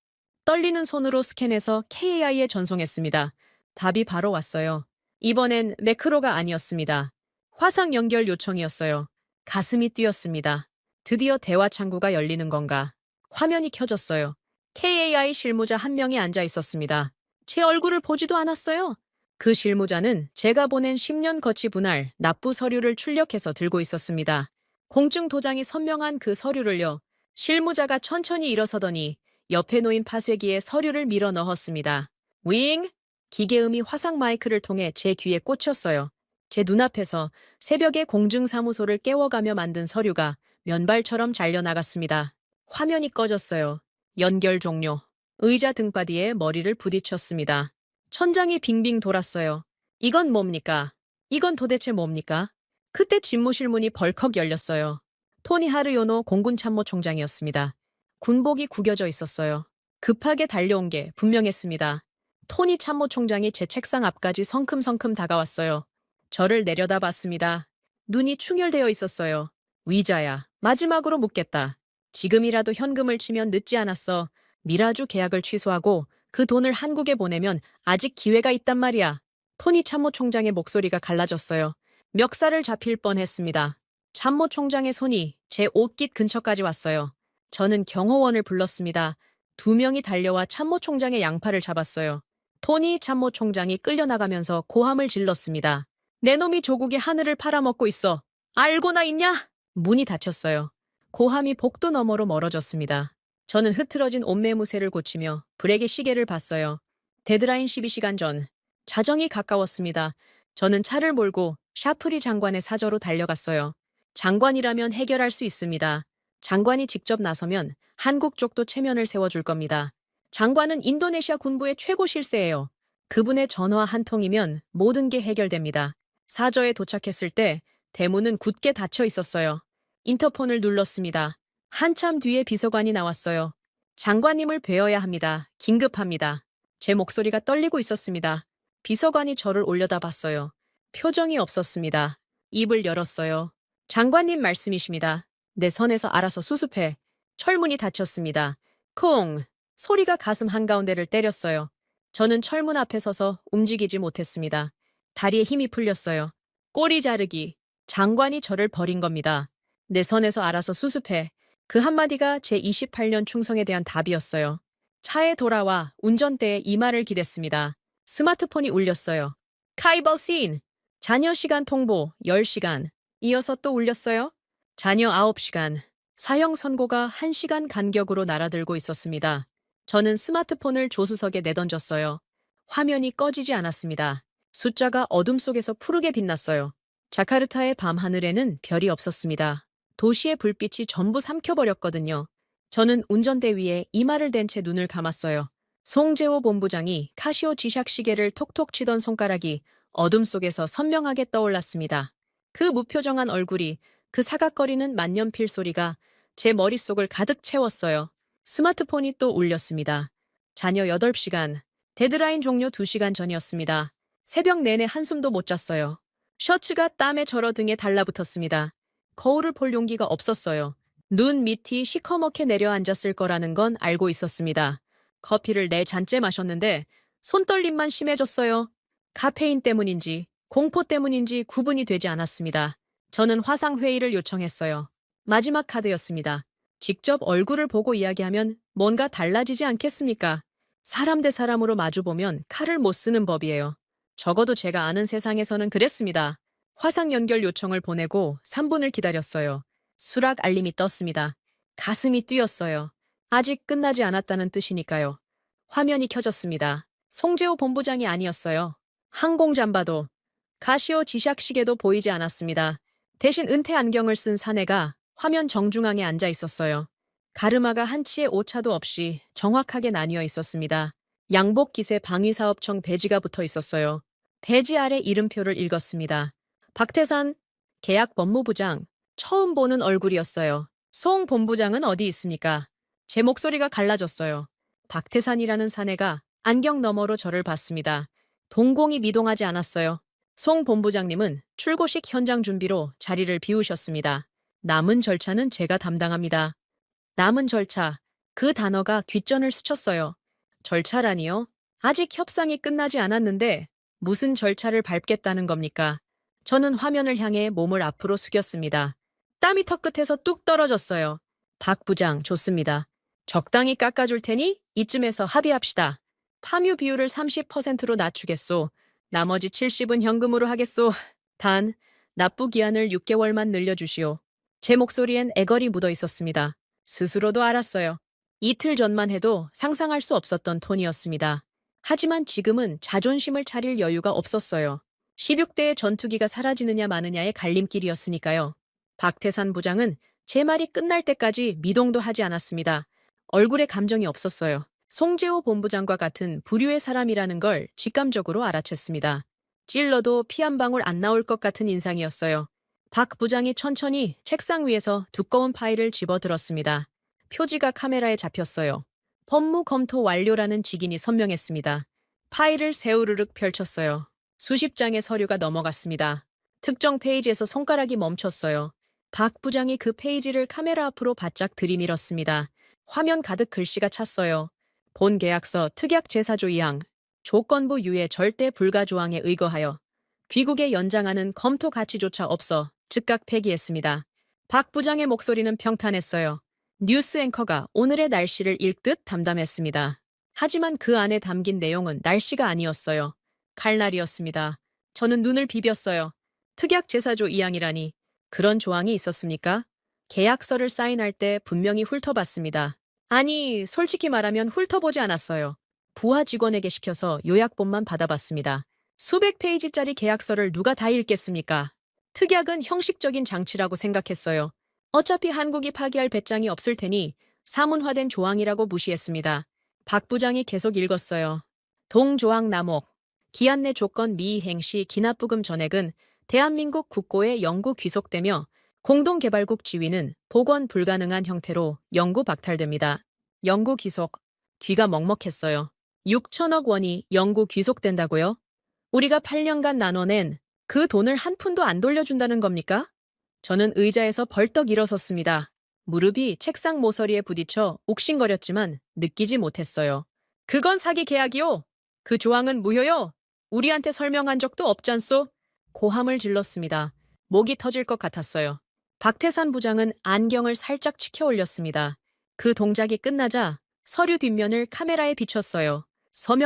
떨리는 손으로 스캔해서 KAI에 전송했습니다. 답이 바로 왔어요. 이번엔 매크로가 아니었습니다. 화상 연결 요청이었어요. 가슴이 뛰었습니다. 드디어 대화 창구가 열리는 건가. 화면이 켜졌어요. KAI 실무자 한 명이 앉아 있었습니다. 제 얼굴을 보지도 않았어요. 그 실무자는 제가 보낸 10년 거치 분할 납부 서류를 출력해서 들고 있었습니다. 공증 도장이 선명한 그 서류를요. 실무자가 천천히 일어서더니 옆에 놓인 파쇄기에 서류를 밀어 넣었습니다. 윙! 기계음이 화상 마이크를 통해 제 귀에 꽂혔어요. 제 눈앞에서 새벽에 공증사무소를 깨워가며 만든 서류가 면발처럼 잘려나갔습니다. 화면이 꺼졌어요. 연결 종료. 의자 등받이에 머리를 부딪혔습니다. 천장이 빙빙 돌았어요. 이건 뭡니까? 이건 도대체 뭡니까? 그때 집무실 문이 벌컥 열렸어요. 토니 하르요노 공군 참모총장이었습니다. 군복이 구겨져 있었어요. 급하게 달려온 게 분명했습니다. 토니 참모총장이 제 책상 앞까지 성큼성큼 다가왔어요. 저를 내려다봤습니다. 눈이 충혈되어 있었어요. 위자야, 마지막으로 묻겠다. 지금이라도 현금을 치면 늦지 않았어. 미라주 계약을 취소하고 그 돈을 한국에 보내면 아직 기회가 있단 말이야. 토니 참모총장의 목소리가 갈라졌어요. 멱살을 잡힐 뻔했습니다. 참모총장의 손이 제 옷깃 근처까지 왔어요. 저는 경호원을 불렀습니다. 2명이 달려와 참모총장의 양팔을 잡았어요. 토니 참모총장이 끌려나가면서 고함을 질렀습니다. 내 놈이 조국의 하늘을 팔아먹고 있어. 알고나 있냐? 문이 닫혔어요. 고함이 복도 너머로 멀어졌습니다. 저는 흐트러진 옷매무새를 고치며 브레이크 시계를 봤어요. 데드라인 12시간 전. 자정이 가까웠습니다. 저는 차를 몰고 샤프리 장관의 사저로 달려갔어요. 장관이라면 해결할 수 있습니다. 장관이 직접 나서면 한국 쪽도 체면을 세워줄 겁니다. 장관은 인도네시아 군부의 최고 실세예요. 그분의 전화 한 통이면 모든 게 해결됩니다. 사저에 도착했을 때 대문은 굳게 닫혀 있었어요. 인터폰을 눌렀습니다. 한참 뒤에 비서관이 나왔어요. 장관님을 뵈어야 합니다. 긴급합니다. 제 목소리가 떨리고 있었습니다. 비서관이 저를 올려다봤어요. 표정이 없었습니다. 입을 열었어요. 장관님 말씀이십니다. 내 선에서 알아서 수습해. 철문이 닫혔습니다. 콩! 소리가 가슴 한가운데를 때렸어요. 저는 철문 앞에 서서 움직이지 못했습니다. 다리에 힘이 풀렸어요. 꼬리 자르기. 장관이 저를 버린 겁니다. 내 선에서 알아서 수습해. 그 한마디가 제 28년 충성에 대한 답이었어요. 차에 돌아와 운전대에 이 말을 기댔습니다. 스마트폰이 울렸어요. 카이벌씬! 자녀 시간 통보 10시간. 이어서 또 울렸어요. 자녀 9시간. 사형 선고가 1시간 간격으로 날아들고 있었습니다. 저는 스마트폰을 조수석에 내던졌어요. 화면이 꺼지지 않았습니다. 숫자가 어둠 속에서 푸르게 빛났어요. 자카르타의 밤하늘에는 별이 없었습니다. 도시의 불빛이 전부 삼켜버렸거든요. 저는 운전대 위에 이마를 댄 채 눈을 감았어요. 송재호 본부장이 카시오 지샥 시계를 톡톡 치던 손가락이 어둠 속에서 선명하게 떠올랐습니다. 그 무표정한 얼굴이, 그 사각거리는 만년필 소리가 제 머릿속을 가득 채웠어요. 스마트폰이 또 울렸습니다. 자녀 8시간. 데드라인 종료 2시간 전이었습니다. 새벽 내내 한숨도 못 잤어요. 셔츠가 땀에 절어 등에 달라붙었습니다. 거울을 볼 용기가 없었어요. 눈 밑이 시커멓게 내려앉았을 거라는 건 알고 있었습니다. 커피를 4잔째 마셨는데 손떨림만 심해졌어요. 카페인 때문인지 공포 때문인지 구분이 되지 않았습니다. 저는 화상회의를 요청했어요. 마지막 카드였습니다. 직접 얼굴을 보고 이야기하면 뭔가 달라지지 않겠습니까? 사람 대 사람으로 마주보면 칼을 못 쓰는 법이에요. 적어도 제가 아는 세상에서는 그랬습니다. 화상 연결 요청을 보내고 3분을 기다렸어요. 수락 알림이 떴습니다. 가슴이 뛰었어요. 아직 끝나지 않았다는 뜻이니까요. 화면이 켜졌습니다. 송재호 본부장이 아니었어요. 항공잠바도 가시오 지샥시계도 보이지 않았습니다. 대신 은퇴 안경을 쓴 사내가 화면 정중앙에 앉아 있었어요. 가르마가 한치의 오차도 없이 정확하게 나뉘어 있었습니다. 양복깃에 방위사업청 배지가 붙어 있었어요. 배지 아래 이름표를 읽었습니다. 박태산 계약 법무부장. 처음 보는 얼굴이었어요. 송 본부장은 어디 있습니까? 제 목소리가 갈라졌어요. 박태산이라는 사내가 안경 너머로 저를 봤습니다. 동공이 미동하지 않았어요. 송 본부장님은 출고식 현장 준비로 자리를 비우셨습니다. 남은 절차는 제가 담당합니다. 남은 절차. 그 단어가 귓전을 스쳤어요. 절차라니요? 아직 협상이 끝나지 않았는데 무슨 절차를 밟겠다는 겁니까? 저는 화면을 향해 몸을 앞으로 숙였습니다. 땀이 턱끝에서 뚝 떨어졌어요. 박 부장, 좋습니다. 적당히 깎아줄 테니 이쯤에서 합의합시다. 파묘 비율을 30%로 낮추겠소. 나머지 70은 현금으로 하겠소. 단, 납부 기한을 6개월만 늘려주시오. 제 목소리엔 애걸이 묻어 있었습니다. 스스로도 알았어요. 이틀 전만 해도 상상할 수 없었던 톤이었습니다. 하지만 지금은 자존심을 차릴 여유가 없었어요. 16대의 전투기가 사라지느냐 마느냐의 갈림길이었으니까요. 박태산 부장은 제 말이 끝날 때까지 미동도 하지 않았습니다. 얼굴에 감정이 없었어요. 송재호 본부장과 같은 부류의 사람이라는 걸 직감적으로 알아챘습니다. 찔러도 피 한 방울 안 나올 것 같은 인상이었어요. 박 부장이 천천히 책상 위에서 두꺼운 파일을 집어들었습니다. 표지가 카메라에 잡혔어요. 법무 검토 완료라는 직인이 선명했습니다. 파일을 세우르륵 펼쳤어요. 수십 장의 서류가 넘어갔습니다. 특정 페이지에서 손가락이 멈췄어요. 박 부장이 그 페이지를 카메라 앞으로 바짝 들이밀었습니다. 화면 가득 글씨가 찼어요. 본 계약서 특약 제사조 2항, 조건부 유예 절대 불가 조항에 의거하여 귀국에 연장하는 검토 가치조차 없어 즉각 폐기했습니다. 박 부장의 목소리는 평탄했어요. 뉴스 앵커가 오늘의 날씨를 읽듯 담담했습니다. 하지만 그 안에 담긴 내용은 날씨가 아니었어요. 칼날이었습니다. 저는 눈을 비볐어요. 특약 제사조 2항이라니 그런 조항이 있었습니까? 계약서를 사인할 때 분명히 훑어봤습니다. 아니, 솔직히 말하면 훑어보지 않았어요. 부하 직원에게 시켜서 요약본만 받아봤습니다. 수백 페이지짜리 계약서를 누가 다 읽겠습니까? 특약은 형식적인 장치라고 생각했어요. 어차피 한국이 파기할 배짱이 없을 테니 사문화된 조항이라고 무시했습니다. 박 부장이 계속 읽었어요. 동조항 남목. 기한 내 조건 미이행 시 기납부금 전액은 대한민국 국고에 영구 귀속되며 공동개발국 지위는 복원 불가능한 형태로 영구 박탈됩니다. 영구 귀속. 귀가 먹먹했어요. 6천억 원이 영구 귀속된다고요? 우리가 8년간 나눠낸 그 돈을 한 푼도 안 돌려준다는 겁니까? 저는 의자에서 벌떡 일어섰습니다. 무릎이 책상 모서리에 부딪혀 욱신거렸지만 느끼지 못했어요. 그건 사기 계약이요. 그 조항은 무효요. 우리한테 설명한 적도 없잖소. 고함을 질렀습니다. 목이 터질 것 같았어요. 박태산 부장은 안경을 살짝 치켜 올렸습니다. 그 동작이 끝나자 서류 뒷면을 카메라에 비췄어요.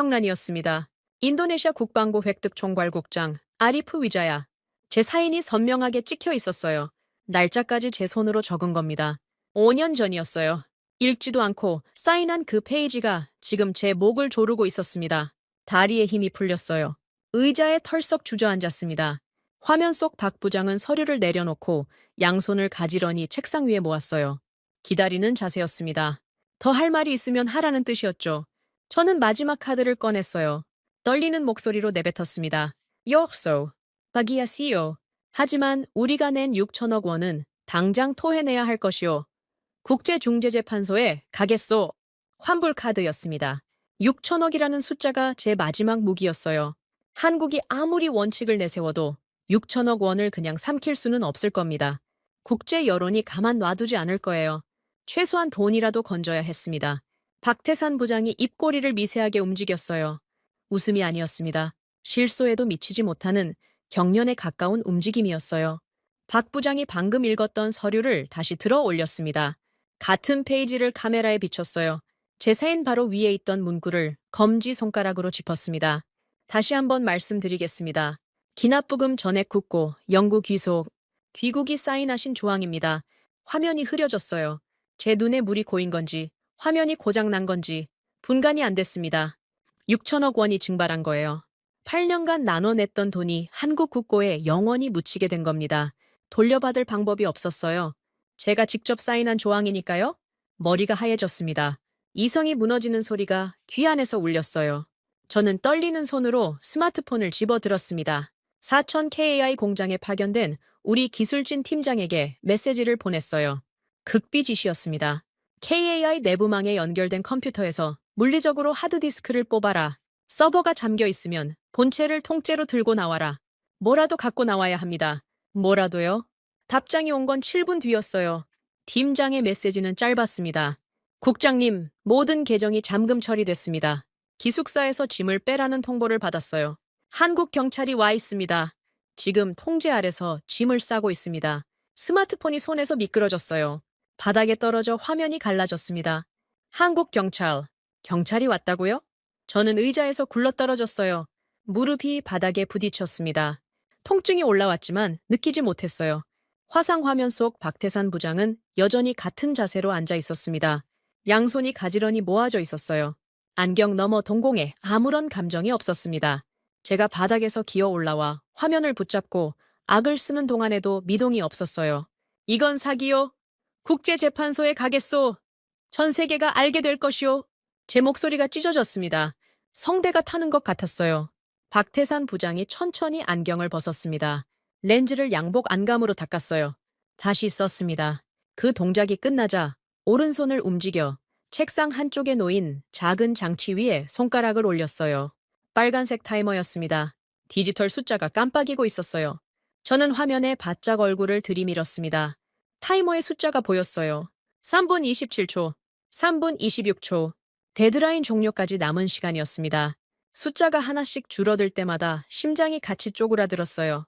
서명란이었습니다. 인도네시아 국방부 획득 총괄국장 아리프 위자야. 제 사인이 선명하게 찍혀 있었어요. 날짜까지 제 손으로 적은 겁니다. 5년 전이었어요. 읽지도 않고 사인한 그 페이지가 지금 제 목을 조르고 있었습니다. 다리에 힘이 풀렸어요. 의자에 털썩 주저앉았습니다. 화면 속 박 부장은 서류를 내려놓고 양손을 가지런히 책상 위에 모았어요. 기다리는 자세였습니다. 더 할 말이 있으면 하라는 뜻이었죠. 저는 마지막 카드를 꺼냈어요. 떨리는 목소리로 내뱉었습니다. 욕소, 박이야시오. 하지만 우리가 낸 6천억 원은 당장 토해내야 할 것이오. 국제중재재판소에 가겠소. 환불 카드였습니다. 6천억이라는 숫자가 제 마지막 무기였어요. 한국이 아무리 원칙을 내세워도 6천억 원을 그냥 삼킬 수는 없을 겁니다. 국제 여론이 가만 놔두지 않을 거예요. 최소한 돈이라도 건져야 했습니다. 박태산 부장이 입꼬리를 미세하게 움직였어요. 웃음이 아니었습니다. 실소에도 미치지 못하는 경련에 가까운 움직임이었어요. 박 부장이 방금 읽었던 서류를 다시 들어 올렸습니다. 같은 페이지를 카메라에 비췄어요. 제 사인 바로 위에 있던 문구를 검지 손가락으로 짚었습니다. 다시 한번 말씀드리겠습니다. 기납부금 전액 국고, 영구 귀속, 귀국이 사인하신 조항입니다. 화면이 흐려졌어요. 제 눈에 물이 고인 건지, 화면이 고장난 건지 분간이 안 됐습니다. 6천억 원이 증발한 거예요. 8년간 나눠냈던 돈이 한국 국고에 영원히 묻히게 된 겁니다. 돌려받을 방법이 없었어요. 제가 직접 사인한 조항이니까요. 머리가 하얘졌습니다. 이성이 무너지는 소리가 귀 안에서 울렸어요. 저는 떨리는 손으로 스마트폰을 집어들었습니다. 4천 KAI 공장에 파견된 우리 기술진 팀장에게 메시지를 보냈어요. 극비지시였습니다. KAI 내부망에 연결된 컴퓨터에서 물리적으로 하드디스크를 뽑아라. 서버가 잠겨 있으면 본체를 통째로 들고 나와라. 뭐라도 갖고 나와야 합니다. 뭐라도요? 답장이 온 건 7분 뒤였어요. 팀장의 메시지는 짧았습니다. 국장님, 모든 계정이 잠금 처리됐습니다. 기숙사에서 짐을 빼라는 통보를 받았어요. 한국 경찰이 와 있습니다. 지금 통제 아래서 짐을 싸고 있습니다. 스마트폰이 손에서 미끄러졌어요. 바닥에 떨어져 화면이 갈라졌습니다. 한국 경찰. 경찰이 왔다고요? 저는 의자에서 굴러떨어졌어요. 무릎이 바닥에 부딪혔습니다. 통증이 올라왔지만 느끼지 못했어요. 화상 화면 속 박태산 부장은 여전히 같은 자세로 앉아 있었습니다. 양손이 가지런히 모아져 있었어요. 안경 너머 동공에 아무런 감정이 없었습니다. 제가 바닥에서 기어 올라와 화면을 붙잡고 악을 쓰는 동안에도 미동이 없었어요. 이건 사기요. 국제재판소에 가겠소. 전 세계가 알게 될 것이오. 제 목소리가 찢어졌습니다. 성대가 타는 것 같았어요. 박태산 부장이 천천히 안경을 벗었습니다. 렌즈를 양복 안감으로 닦았어요. 다시 썼습니다. 그 동작이 끝나자 오른손을 움직여 책상 한쪽에 놓인 작은 장치 위에 손가락을 올렸어요. 빨간색 타이머였습니다. 디지털 숫자가 깜빡이고 있었어요. 저는 화면에 바짝 얼굴을 들이밀었습니다. 타이머의 숫자가 보였어요. 3분 27초, 3분 26초. 데드라인 종료까지 남은 시간이었습니다. 숫자가 하나씩 줄어들 때마다 심장이 같이 쪼그라들었어요.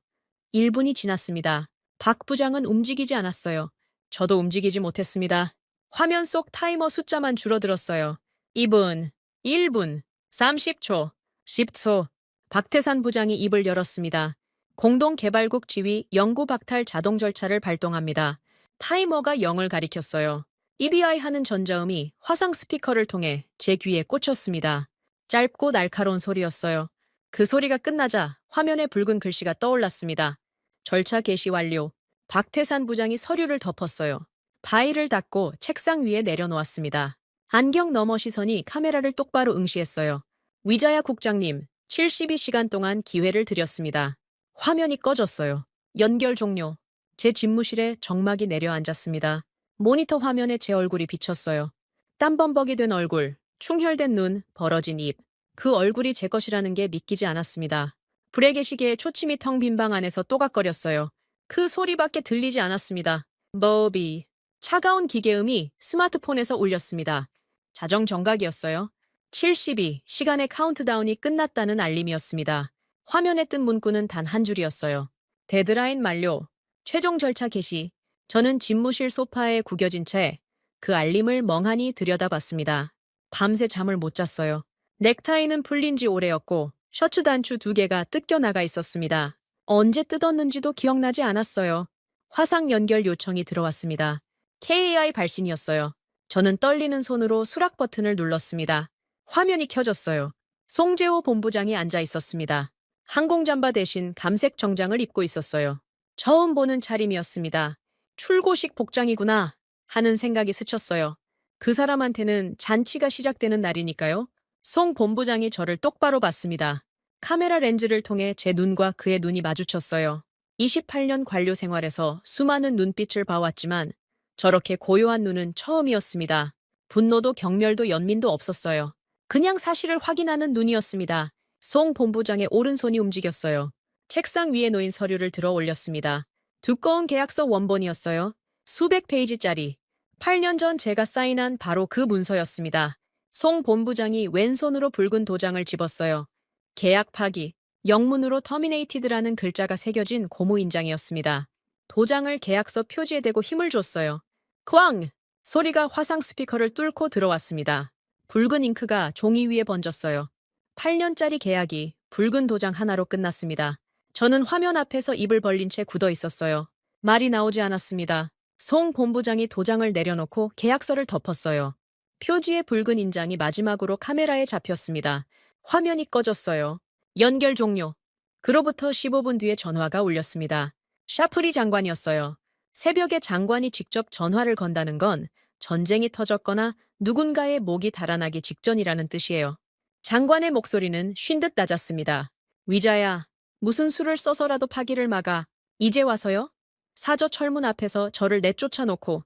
1분이 지났습니다. 박 부장은 움직이지 않았어요. 저도 움직이지 못했습니다. 화면 속 타이머 숫자만 줄어들었어요. 2분, 1분, 30초, 10초. 박태산 부장이 입을 열었습니다. 공동개발국 지휘 영구 박탈 자동 절차를 발동합니다. 타이머가 0을 가리켰어요. EBI 하는 전자음이 화상 스피커를 통해 제 귀에 꽂혔습니다. 짧고 날카로운 소리였어요. 그 소리가 끝나자 화면에 붉은 글씨가 떠올랐습니다. 절차 개시 완료. 박태산 부장이 서류를 덮었어요. 파일을 닫고 책상 위에 내려놓았습니다. 안경 너머 시선이 카메라를 똑바로 응시했어요. 위자야 국장님, 72시간 동안 기회를 드렸습니다. 화면이 꺼졌어요. 연결 종료. 제 집무실에 정막이 내려앉았습니다. 모니터 화면에 제 얼굴이 비쳤어요. 땀범벅이 된 얼굴, 충혈된 눈, 벌어진 입. 그 얼굴이 제 것이라는 게 믿기지 않았습니다. 불의 계시계에 초침이 텅 빈 방 안에서 또각거렸어요. 그 소리밖에 들리지 않았습니다. 버비. 차가운 기계음이 스마트폰에서 울렸습니다. 자정 정각이었어요. 72, 시간의 카운트다운이 끝났다는 알림이었습니다. 화면에 뜬 문구는 단 한 줄이었어요. 데드라인 만료. 최종 절차 개시. 저는 집무실 소파에 구겨진 채 그 알림을 멍하니 들여다봤습니다. 밤새 잠을 못 잤어요. 넥타이는 풀린 지 오래였고 셔츠 단추 2개가 뜯겨나가 있었습니다. 언제 뜯었는지도 기억나지 않았어요. 화상 연결 요청이 들어왔습니다. KAI 발신이었어요. 저는 떨리는 손으로 수락 버튼을 눌렀습니다. 화면이 켜졌어요. 송재호 본부장이 앉아 있었습니다. 항공잠바 대신 감색 정장을 입고 있었어요. 처음 보는 차림이었습니다. 출고식 복장이구나 하는 생각이 스쳤어요. 그 사람한테는 잔치가 시작되는 날이니까요. 송 본부장이 저를 똑바로 봤습니다. 카메라 렌즈를 통해 제 눈과 그의 눈이 마주쳤어요. 28년 관료 생활에서 수많은 눈빛을 봐왔지만 저렇게 고요한 눈은 처음이었습니다. 분노도 경멸도 연민도 없었어요. 그냥 사실을 확인하는 눈이었습니다. 송 본부장의 오른손이 움직였어요. 책상 위에 놓인 서류를 들어 올렸습니다. 두꺼운 계약서 원본이었어요. 수백 페이지짜리. 8년 전 제가 사인한 바로 그 문서였습니다. 송 본부장이 왼손으로 붉은 도장을 집었어요. 계약 파기. 영문으로 터미네이티드라는 글자가 새겨진 고무인장이었습니다. 도장을 계약서 표지에 대고 힘을 줬어요. 쾅! 소리가 화상 스피커를 뚫고 들어왔습니다. 붉은 잉크가 종이 위에 번졌어요. 8년짜리 계약이 붉은 도장 하나로 끝났습니다. 저는 화면 앞에서 입을 벌린 채 굳어 있었어요. 말이 나오지 않았습니다. 송 본부장이 도장을 내려놓고 계약서를 덮었어요. 표지의 붉은 인장이 마지막으로 카메라에 잡혔습니다. 화면이 꺼졌어요. 연결 종료. 그로부터 15분 뒤에 전화가 울렸습니다. 샤프리 장관이었어요. 새벽에 장관이 직접 전화를 건다는 건 전쟁이 터졌거나 누군가의 목이 달아나기 직전이라는 뜻이에요. 장관의 목소리는 쉰 듯 낮았습니다. 위자야, 무슨 수를 써서라도 파기를 막아. 이제 와서요? 사저 철문 앞에서 저를 내쫓아 놓고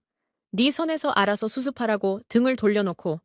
네 선에서 알아서 수습하라고 등을 돌려놓고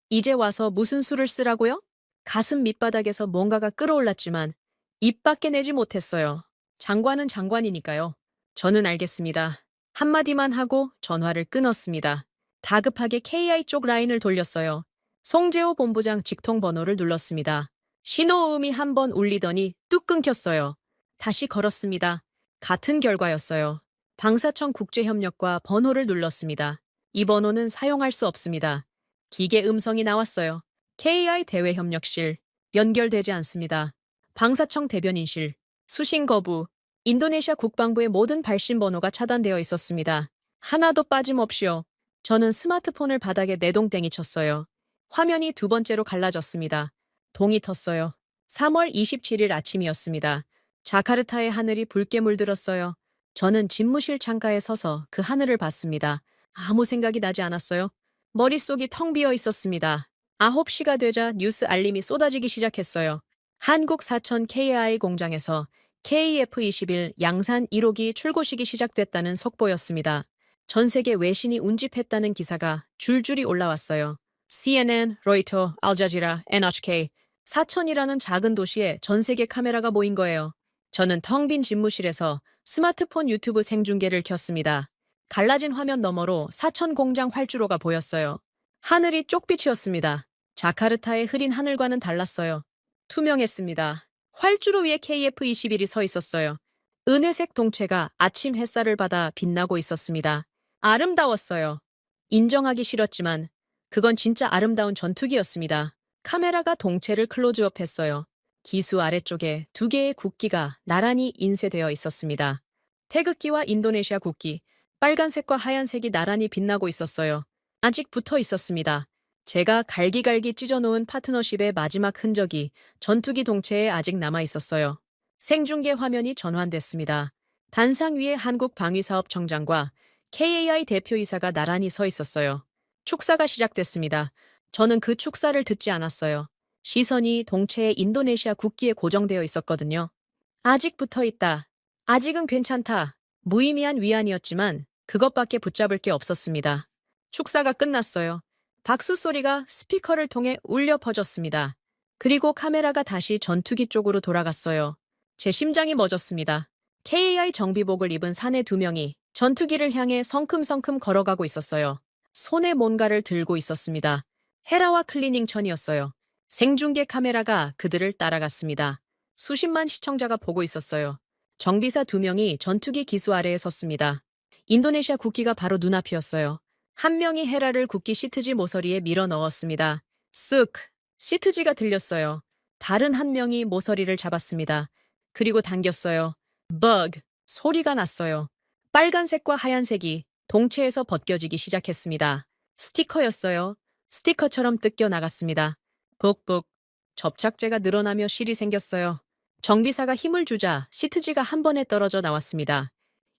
이제 와서 무슨 수를 쓰라고요? 가슴 밑바닥에서 뭔가가 끌어올랐지만 입 밖에 내지 못했어요. 장관은 장관이니까요. 저는 알겠습니다. 한마디만 하고 전화를 끊었습니다. 다급하게 KI 쪽 라인을 돌렸어요. 송재호 본부장 직통 번호를 눌렀습니다. 신호음이 한 번 울리더니 뚝 끊겼어요. 다시 걸었습니다. 같은 결과였어요. 방사청 국제협력과 번호를 눌렀습니다. 이 번호는 사용할 수 없습니다. 기계 음성이 나왔어요. KI 대외협력실, 연결되지 않습니다. 방사청 대변인실, 수신 거부, 인도네시아 국방부의 모든 발신 번호가 차단되어 있었습니다. 하나도 빠짐없이요. 저는 스마트폰을 바닥에 내동댕이 쳤어요. 화면이 두 번째로 갈라졌습니다. 동이 텄어요. 3월 27일 아침이었습니다. 자카르타의 하늘이 붉게 물들었어요. 저는 집무실 창가에 서서 그 하늘을 봤습니다. 아무 생각이 나지 않았어요. 머릿속이 텅 비어 있었습니다. 9시가 되자 뉴스 알림이 쏟아지기 시작했어요. 한국 사천 KI 공장에서 KF-21 양산 1호기 출고식이 시작됐다는 속보였습니다. 전 세계 외신이 운집했다는 기사가 줄줄이 올라왔어요. CNN, 로이터, 알자지라, NHK, 사천이라는 작은 도시에 전 세계 카메라가 모인 거예요. 저는 텅 빈 집무실에서 스마트폰 유튜브 생중계를 켰습니다. 갈라진 화면 너머로 사천 공장 활주로가 보였어요. 하늘이 쪽빛이었습니다. 자카르타의 흐린 하늘과는 달랐어요. 투명했습니다. 활주로 위에 KF-21이 서 있었어요. 은회색 동체가 아침 햇살을 받아 빛나고 있었습니다. 아름다웠어요. 인정하기 싫었지만 그건 진짜 아름다운 전투기였습니다. 카메라가 동체를 클로즈업했어요. 기수 아래쪽에 두 개의 국기가 나란히 인쇄되어 있었습니다. 태극기와 인도네시아 국기, 빨간색과 하얀색이 나란히 빛나고 있었어요. 아직 붙어 있었습니다. 제가 갈기갈기 찢어놓은 파트너십의 마지막 흔적이 전투기 동체에 아직 남아 있었어요. 생중계 화면이 전환됐습니다. 단상 위에 한국방위사업청장과 KAI 대표이사가 나란히 서 있었어요. 축사가 시작됐습니다. 저는 그 축사를 듣지 않았어요. 시선이 동체의 인도네시아 국기에 고정되어 있었거든요. 아직 붙어 있다. 아직은 괜찮다. 무의미한 위안이었지만 그것밖에 붙잡을 게 없었습니다. 축사가 끝났어요. 박수 소리가 스피커를 통해 울려 퍼졌습니다. 그리고 카메라가 다시 전투기 쪽으로 돌아갔어요. 제 심장이 멎었습니다. KAI 정비복을 입은 사내 두 명이 전투기를 향해 성큼성큼 걸어가고 있었어요. 손에 뭔가를 들고 있었습니다. 헤라와 클리닝천이었어요. 생중계 카메라가 그들을 따라갔습니다. 수십만 시청자가 보고 있었어요. 정비사 두 명이 전투기 기수 아래에 섰습니다. 인도네시아 국기가 바로 눈앞이었어요. 한 명이 헤라를 국기 시트지 모서리에 밀어 넣었습니다. 쓱! 시트지가 들렸어요. 다른 한 명이 모서리를 잡았습니다. 그리고 당겼어요. 버그! 소리가 났어요. 빨간색과 하얀색이 동체에서 벗겨지기 시작했습니다. 스티커였어요. 스티커처럼 뜯겨 나갔습니다. 북북. 접착제가 늘어나며 실이 생겼어요. 정비사가 힘을 주자 시트지가 한 번에 떨어져 나왔습니다.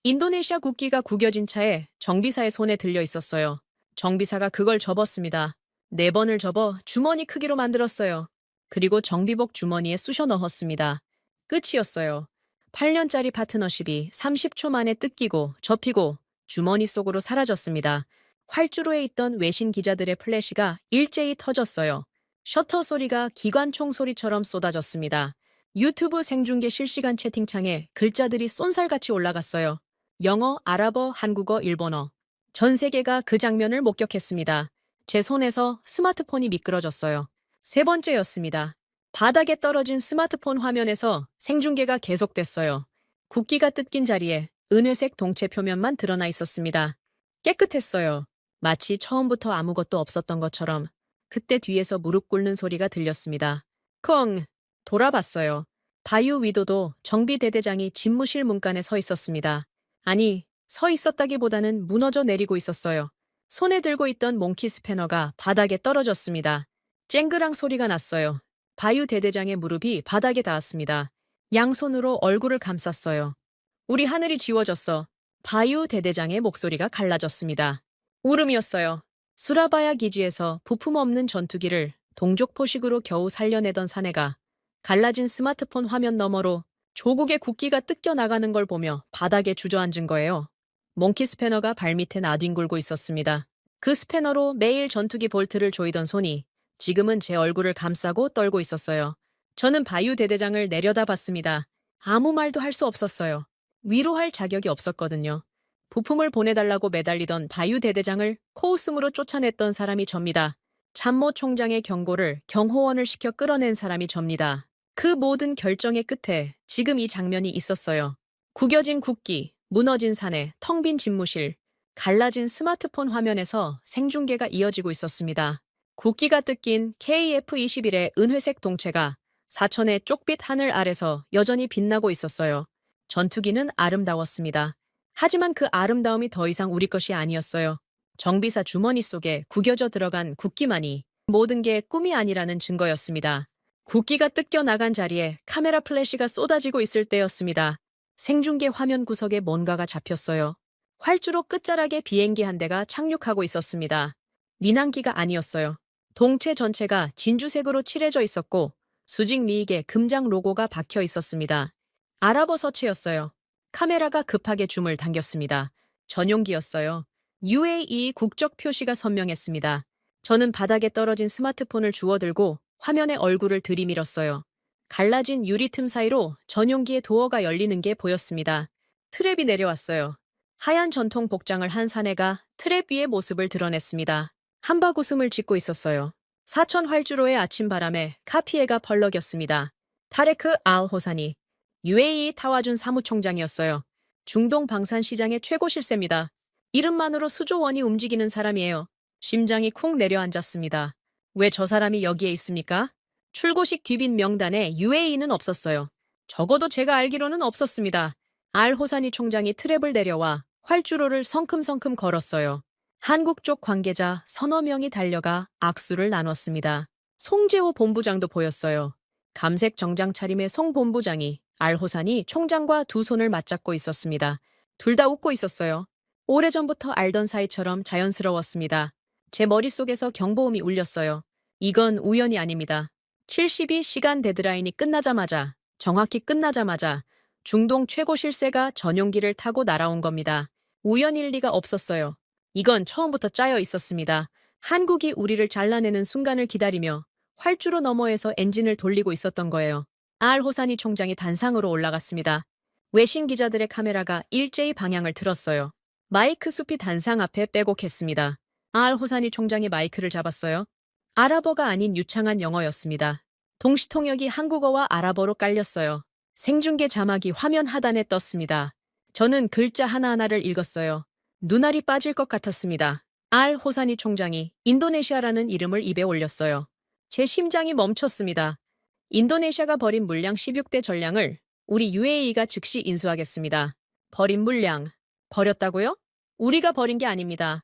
인도네시아 국기가 구겨진 차에 정비사의 손에 들려 있었어요. 정비사가 그걸 접었습니다. 4번을 접어 주머니 크기로 만들었어요. 그리고 정비복 주머니에 쑤셔 넣었습니다. 끝이었어요. 8년짜리 파트너십이 30초 만에 뜯기고 접히고 주머니 속으로 사라졌습니다. 활주로에 있던 외신 기자들의 플래시가 일제히 터졌어요. 셔터 소리가 기관총 소리처럼 쏟아졌습니다. 유튜브 생중계 실시간 채팅창에 글자들이 쏜살같이 올라갔어요. 영어, 아랍어, 한국어, 일본어. 전 세계가 그 장면을 목격했습니다. 제 손에서 스마트폰이 미끄러졌어요. 세 번째였습니다. 바닥에 떨어진 스마트폰 화면에서 생중계가 계속됐어요. 국기가 뜯긴 자리에 은회색 동체 표면만 드러나 있었습니다. 깨끗했어요. 마치 처음부터 아무것도 없었던 것처럼. 그때 뒤에서 무릎 꿇는 소리가 들렸습니다. 콩! 돌아봤어요. 바유 위도도 정비대대장이 집무실 문간에 서 있었습니다. 아니, 서 있었다기보다는 무너져 내리고 있었어요. 손에 들고 있던 몽키 스패너가 바닥에 떨어졌습니다. 쨍그랑 소리가 났어요. 바유 대대장의 무릎이 바닥에 닿았습니다. 양손으로 얼굴을 감쌌어요. 우리 하늘이 지워졌어. 바유 대대장의 목소리가 갈라졌습니다. 울음이었어요. 수라바야 기지에서 부품 없는 전투기를 동족포식으로 겨우 살려내던 사내가 갈라진 스마트폰 화면 너머로 조국의 국기가 뜯겨나가는 걸 보며 바닥에 주저앉은 거예요. 몽키 스패너가 발밑에 나뒹굴고 있었습니다. 그 스패너로 매일 전투기 볼트를 조이던 손이 지금은 제 얼굴을 감싸고 떨고 있었어요. 저는 바유 대대장을 내려다봤습니다. 아무 말도 할 수 없었어요. 위로할 자격이 없었거든요. 부품을 보내달라고 매달리던 바유 대대장을 코웃음으로 쫓아냈던 사람이 접니다. 참모 총장의 경고를 경호원을 시켜 끌어낸 사람이 접니다. 그 모든 결정의 끝에 지금 이 장면이 있었어요. 구겨진 국기, 무너진 사내, 텅 빈 집무실, 갈라진 스마트폰 화면에서 생중계가 이어지고 있었습니다. 국기가 뜯긴 KF-21의 은회색 동체가 사천의 쪽빛 하늘 아래서 여전히 빛나고 있었어요. 전투기는 아름다웠습니다. 하지만 그 아름다움이 더 이상 우리 것이 아니었어요. 정비사 주머니 속에 구겨져 들어간 국기만이 모든 게 꿈이 아니라는 증거였습니다. 국기가 뜯겨 나간 자리에 카메라 플래시가 쏟아지고 있을 때였습니다. 생중계 화면 구석에 뭔가가 잡혔어요. 활주로 끝자락에 비행기 한 대가 착륙하고 있었습니다. 민항기가 아니었어요. 동체 전체가 진주색으로 칠해져 있었고 수직 미익에 금장 로고가 박혀 있었습니다. 아랍어 서체였어요. 카메라가 급하게 줌을 당겼습니다. 전용기였어요. UAE 국적 표시가 선명했습니다. 저는 바닥에 떨어진 스마트폰을 주워들고 화면에 얼굴을 들이밀었어요. 갈라진 유리 틈 사이로 전용기의 도어가 열리는 게 보였습니다. 트랩이 내려왔어요. 하얀 전통 복장을 한 사내가 트랩 위의 모습을 드러냈습니다. 한박 웃음을 짓고 있었어요. 사천 활주로의 아침 바람에 카피에가 펄럭였습니다. 타레크 알 호사니, UAE 타와준 사무총장이었어요. 중동 방산시장의 최고 실세입니다. 이름만으로 수조 원이 움직이는 사람이에요. 심장이 쿵 내려앉았습니다. 왜 저 사람이 여기에 있습니까? 출고식 뒤빈 명단에 UAE는 없었어요. 적어도 제가 알기로는 없었습니다. 알 호사니 총장이 트랩을 내려와 활주로를 성큼성큼 걸었어요. 한국 쪽 관계자 서너 명이 달려가 악수를 나눴습니다. 송재호 본부장도 보였어요. 감색 정장 차림의 송 본부장이 알 호사니 총장과 두 손을 맞잡고 있었습니다. 둘 다 웃고 있었어요. 오래전부터 알던 사이처럼 자연스러웠습니다. 제 머릿속에서 경보음이 울렸어요. 이건 우연이 아닙니다. 72시간 데드라인이 끝나자마자, 정확히 끝나자마자 중동 최고 실세가 전용기를 타고 날아온 겁니다. 우연일 리가 없었어요. 이건 처음부터 짜여 있었습니다. 한국이 우리를 잘라내는 순간을 기다리며 활주로 너머에서 엔진을 돌리고 있었던 거예요. 알 호사니 총장이 단상으로 올라갔습니다. 외신 기자들의 카메라가 일제히 방향을 틀었어요. 마이크 숲이 단상 앞에 빼곡했습니다. 알 호사니 총장이 마이크를 잡았어요. 아랍어가 아닌 유창한 영어였습니다. 동시통역이 한국어와 아랍어로 깔렸어요. 생중계 자막이 화면 하단에 떴습니다. 저는 글자 하나하나를 읽었어요. 눈알이 빠질 것 같았습니다. 알 호사니 총장이 인도네시아라는 이름을 입에 올렸어요. 제 심장이 멈췄습니다. 인도네시아가 버린 물량 16대 전량을 우리 UAE가 즉시 인수하겠습니다. 버린 물량. 버렸다고요? 우리가 버린 게 아닙니다.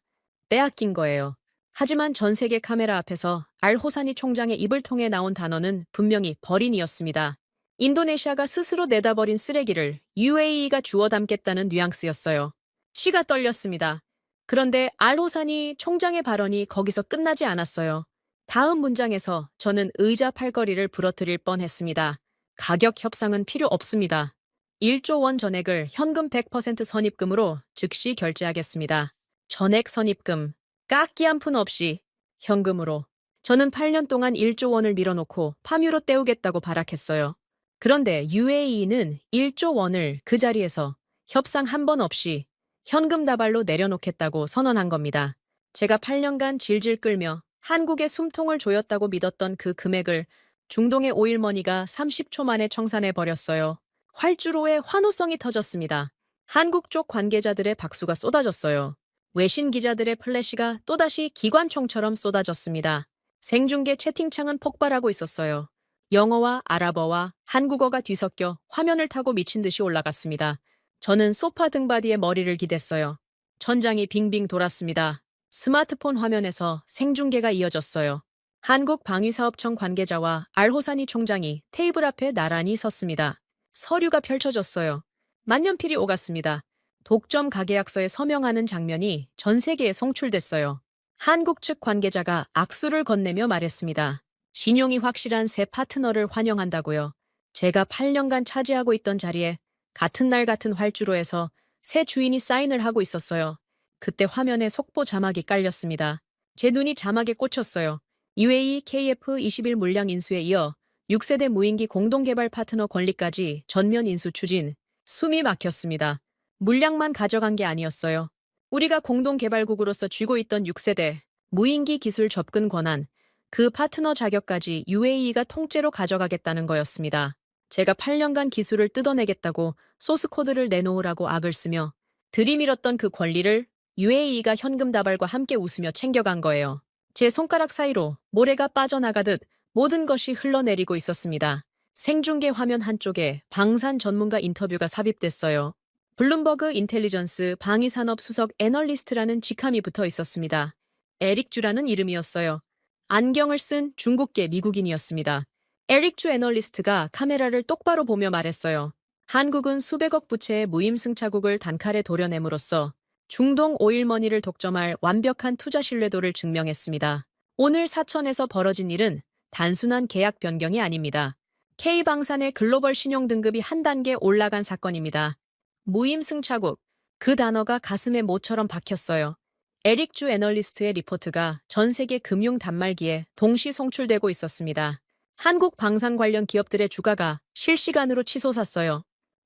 빼앗긴 거예요. 하지만 전 세계 카메라 앞에서 알 호사니 총장의 입을 통해 나온 단어는 분명히 버린이었습니다. 인도네시아가 스스로 내다버린 쓰레기를 UAE가 주워 담겠다는 뉘앙스였어요. 치가 떨렸습니다. 그런데 알 호사니 총장의 발언이 거기서 끝나지 않았어요. 다음 문장에서 저는 의자 팔걸이를 부러뜨릴 뻔했습니다. 가격 협상은 필요 없습니다. 1조 원 전액을 현금 100% 선입금으로 즉시 결제하겠습니다. 전액 선입금, 깎기 한 푼 없이 현금으로. 저는 8년 동안 1조 원을 밀어놓고 파묘로 때우겠다고 발악했어요. 그런데 UAE는 1조 원을 그 자리에서 협상 한 번 없이 현금 다발로 내려놓겠다고 선언한 겁니다. 제가 8년간 질질 끌며 한국에 숨통을 조였다고 믿었던 그 금액을 중동의 오일머니가 30초 만에 청산해 버렸어요. 활주로에 환호성이 터졌습니다. 한국 쪽 관계자들의 박수가 쏟아졌어요. 외신 기자들의 플래시가 또다시 기관총처럼 쏟아졌습니다. 생중계 채팅창은 폭발하고 있었어요. 영어와 아랍어와 한국어가 뒤섞여 화면을 타고 미친 듯이 올라갔습니다. 저는 소파 등받이에 머리를 기댔어요. 천장이 빙빙 돌았습니다. 스마트폰 화면에서 생중계가 이어졌어요. 한국방위사업청 관계자와 알호사니 총장이 테이블 앞에 나란히 섰습니다. 서류가 펼쳐졌어요. 만년필이 오갔습니다. 독점 가계약서에 서명하는 장면이 전 세계에 송출됐어요. 한국 측 관계자가 악수를 건네며 말했습니다. 신용이 확실한 새 파트너를 환영한다고요. 제가 8년간 차지하고 있던 자리에 같은 날 같은 활주로에서 새 주인이 사인을 하고 있었어요. 그때 화면에 속보 자막이 깔렸습니다. 제 눈이 자막에 꽂혔어요. UAE KF-21 물량 인수에 이어 6세대 무인기 공동개발 파트너 권리까지 전면 인수 추진. 숨이 막혔습니다. 물량만 가져간 게 아니었어요. 우리가 공동개발국으로서 쥐고 있던 6세대 무인기 기술 접근 권한, 그 파트너 자격까지 UAE가 통째로 가져가겠다는 거였습니다. 제가 8년간 기술을 뜯어내겠다고 소스코드를 내놓으라고 악을 쓰며 들이밀었던 그 권리를 UAE가 현금 다발과 함께 웃으며 챙겨간 거예요. 제 손가락 사이로 모래가 빠져나가듯 모든 것이 흘러내리고 있었습니다. 생중계 화면 한쪽에 방산 전문가 인터뷰가 삽입됐어요. 블룸버그 인텔리전스 방위산업 수석 애널리스트라는 직함이 붙어 있었습니다. 에릭 주라는 이름이었어요. 안경을 쓴 중국계 미국인이었습니다. 에릭 주 애널리스트가 카메라를 똑바로 보며 말했어요. 한국은 수백억 부채의 무임승차국을 단칼에 도려냄으로써 중동 오일머니를 독점할 완벽한 투자 신뢰도를 증명했습니다. 오늘 사천에서 벌어진 일은 단순한 계약 변경이 아닙니다. K방산의 글로벌 신용 등급이 한 단계 올라간 사건입니다. 무임승차국, 그 단어가 가슴에 모처럼 박혔어요. 에릭 주 애널리스트의 리포트가 전 세계 금융 단말기에 동시 송출되고 있었습니다. 한국 방산 관련 기업들의 주가가 실시간으로 치솟았어요.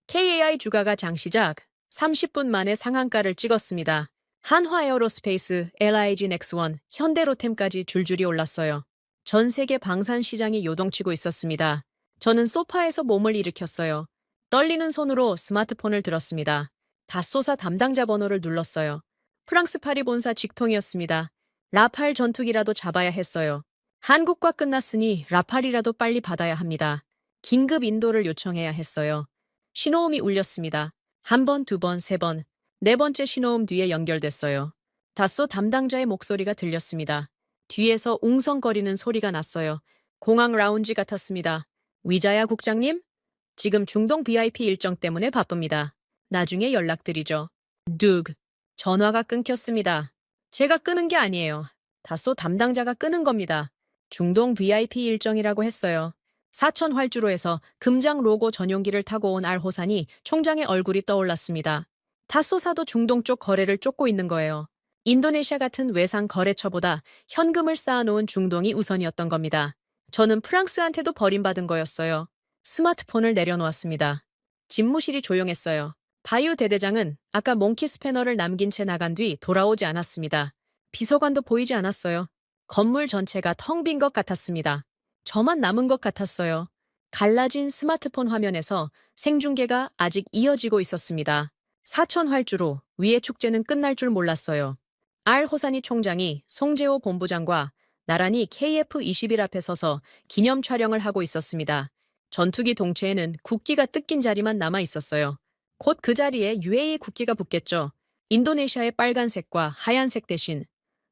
KAI 주가가 장시작 30분 만에 상한가를 찍었습니다. 한화에어로스페이스, LIG 넥스원, 현대로템까지 줄줄이 올랐어요. 전 세계 방산 시장이 요동치고 있었습니다. 저는 소파에서 몸을 일으켰어요. 떨리는 손으로 스마트폰을 들었습니다. 다쏘사 담당자 번호를 눌렀어요. 프랑스 파리 본사 직통이었습니다. 라팔 전투기라도 잡아야 했어요. 한국과 끝났으니 라팔이라도 빨리 받아야 합니다. 긴급 인도를 요청해야 했어요. 신호음이 울렸습니다. 한 번, 두 번, 세 번, 네 번째 신호음 뒤에 연결됐어요. 다쏘 담당자의 목소리가 들렸습니다. 뒤에서 웅성거리는 소리가 났어요. 공항 라운지 같았습니다. 위자야 국장님? 지금 중동 VIP 일정 때문에 바쁩니다. 나중에 연락드리죠. 둑. 전화가 끊겼습니다. 제가 끄는 게 아니에요. 다쏘 담당자가 끄는 겁니다. 중동 VIP 일정이라고 했어요. 사천 활주로에서 금장 로고 전용기를 타고 온 알호산이 총장의 얼굴이 떠올랐습니다. 다쏘사도 중동 쪽 거래를 쫓고 있는 거예요. 인도네시아 같은 외상 거래처보다 현금을 쌓아놓은 중동이 우선이었던 겁니다. 저는 프랑스한테도 버림받은 거였어요. 스마트폰을 내려놓았습니다. 집무실이 조용했어요. 바유 대대장은 아까 몽키 스패너를 남긴 채 나간 뒤 돌아오지 않았습니다. 비서관도 보이지 않았어요. 건물 전체가 텅 빈 것 같았습니다. 저만 남은 것 같았어요. 갈라진 스마트폰 화면에서 생중계가 아직 이어지고 있었습니다. 사천 활주로, 위의 축제는 끝날 줄 몰랐어요. 알 호사니 총장이 송재호 본부장과 나란히 KF-21 앞에 서서 기념 촬영을 하고 있었습니다. 전투기 동체에는 국기가 뜯긴 자리만 남아 있었어요. 곧 그 자리에 UAE 국기가 붙겠죠. 인도네시아의 빨간색과 하얀색 대신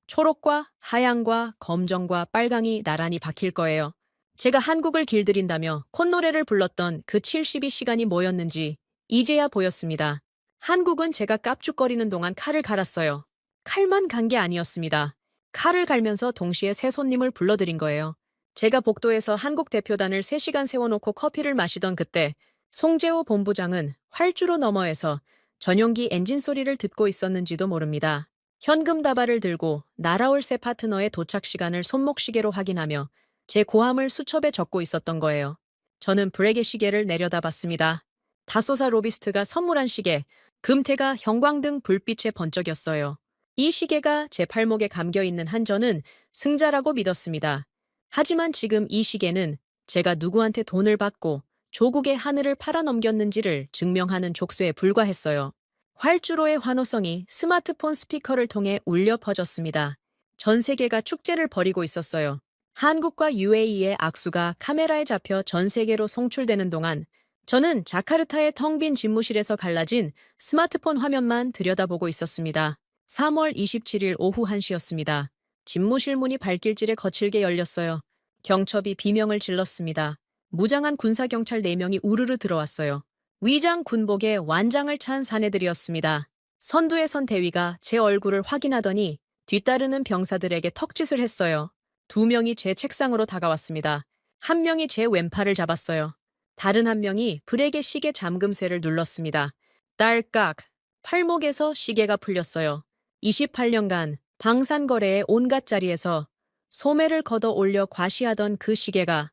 초록과 하얀과 검정과 빨강이 나란히 박힐 거예요. 제가 한국을 길들인다며 콧노래를 불렀던 그 72시간이 뭐였는지 이제야 보였습니다. 한국은 제가 깝죽거리는 동안 칼을 갈았어요. 칼만 간 게 아니었습니다. 칼을 갈면서 동시에 새 손님을 불러들인 거예요. 제가 복도에서 한국 대표단을 3시간 세워놓고 커피를 마시던 그때 송재호 본부장은 활주로 너머에서 전용기 엔진 소리를 듣고 있었는지도 모릅니다. 현금 다발을 들고 날아올 새 파트너의 도착 시간을 손목시계로 확인하며 제 고함을 수첩에 적고 있었던 거예요. 저는 브레게 시계를 내려다봤습니다. 다소사 로비스트가 선물한 시계, 금태가 형광등 불빛에 번쩍였어요. 이 시계가 제 팔목에 감겨있는 한 저는 승자라고 믿었습니다. 하지만 지금 이 시계는 제가 누구한테 돈을 받고 조국의 하늘을 팔아넘겼는지를 증명하는 족쇄에 불과했어요. 활주로의 환호성이 스마트폰 스피커를 통해 울려 퍼졌습니다. 전 세계가 축제를 벌이고 있었어요. 한국과 UAE의 악수가 카메라에 잡혀 전 세계로 송출되는 동안 저는 자카르타의 텅 빈 집무실에서 갈라진 스마트폰 화면만 들여다보고 있었습니다. 3월 27일 오후 1시였습니다. 집무실 문이 발길질에 거칠게 열렸어요. 경첩이 비명을 질렀습니다. 무장한 군사경찰 4명이 우르르 들어왔어요. 위장 군복에 완장을 찬 사내들이었습니다. 선두에 선 대위가 제 얼굴을 확인하더니 뒤따르는 병사들에게 턱짓을 했어요. 2명이 제 책상으로 다가왔습니다. 한 명이 제 왼팔을 잡았어요. 다른 한 명이 브레게 시계 잠금쇠를 눌렀습니다. 딸깍! 팔목에서 시계가 풀렸어요. 28년간 방산거래의 온갖 자리에서 소매를 걷어 올려 과시하던 그 시계가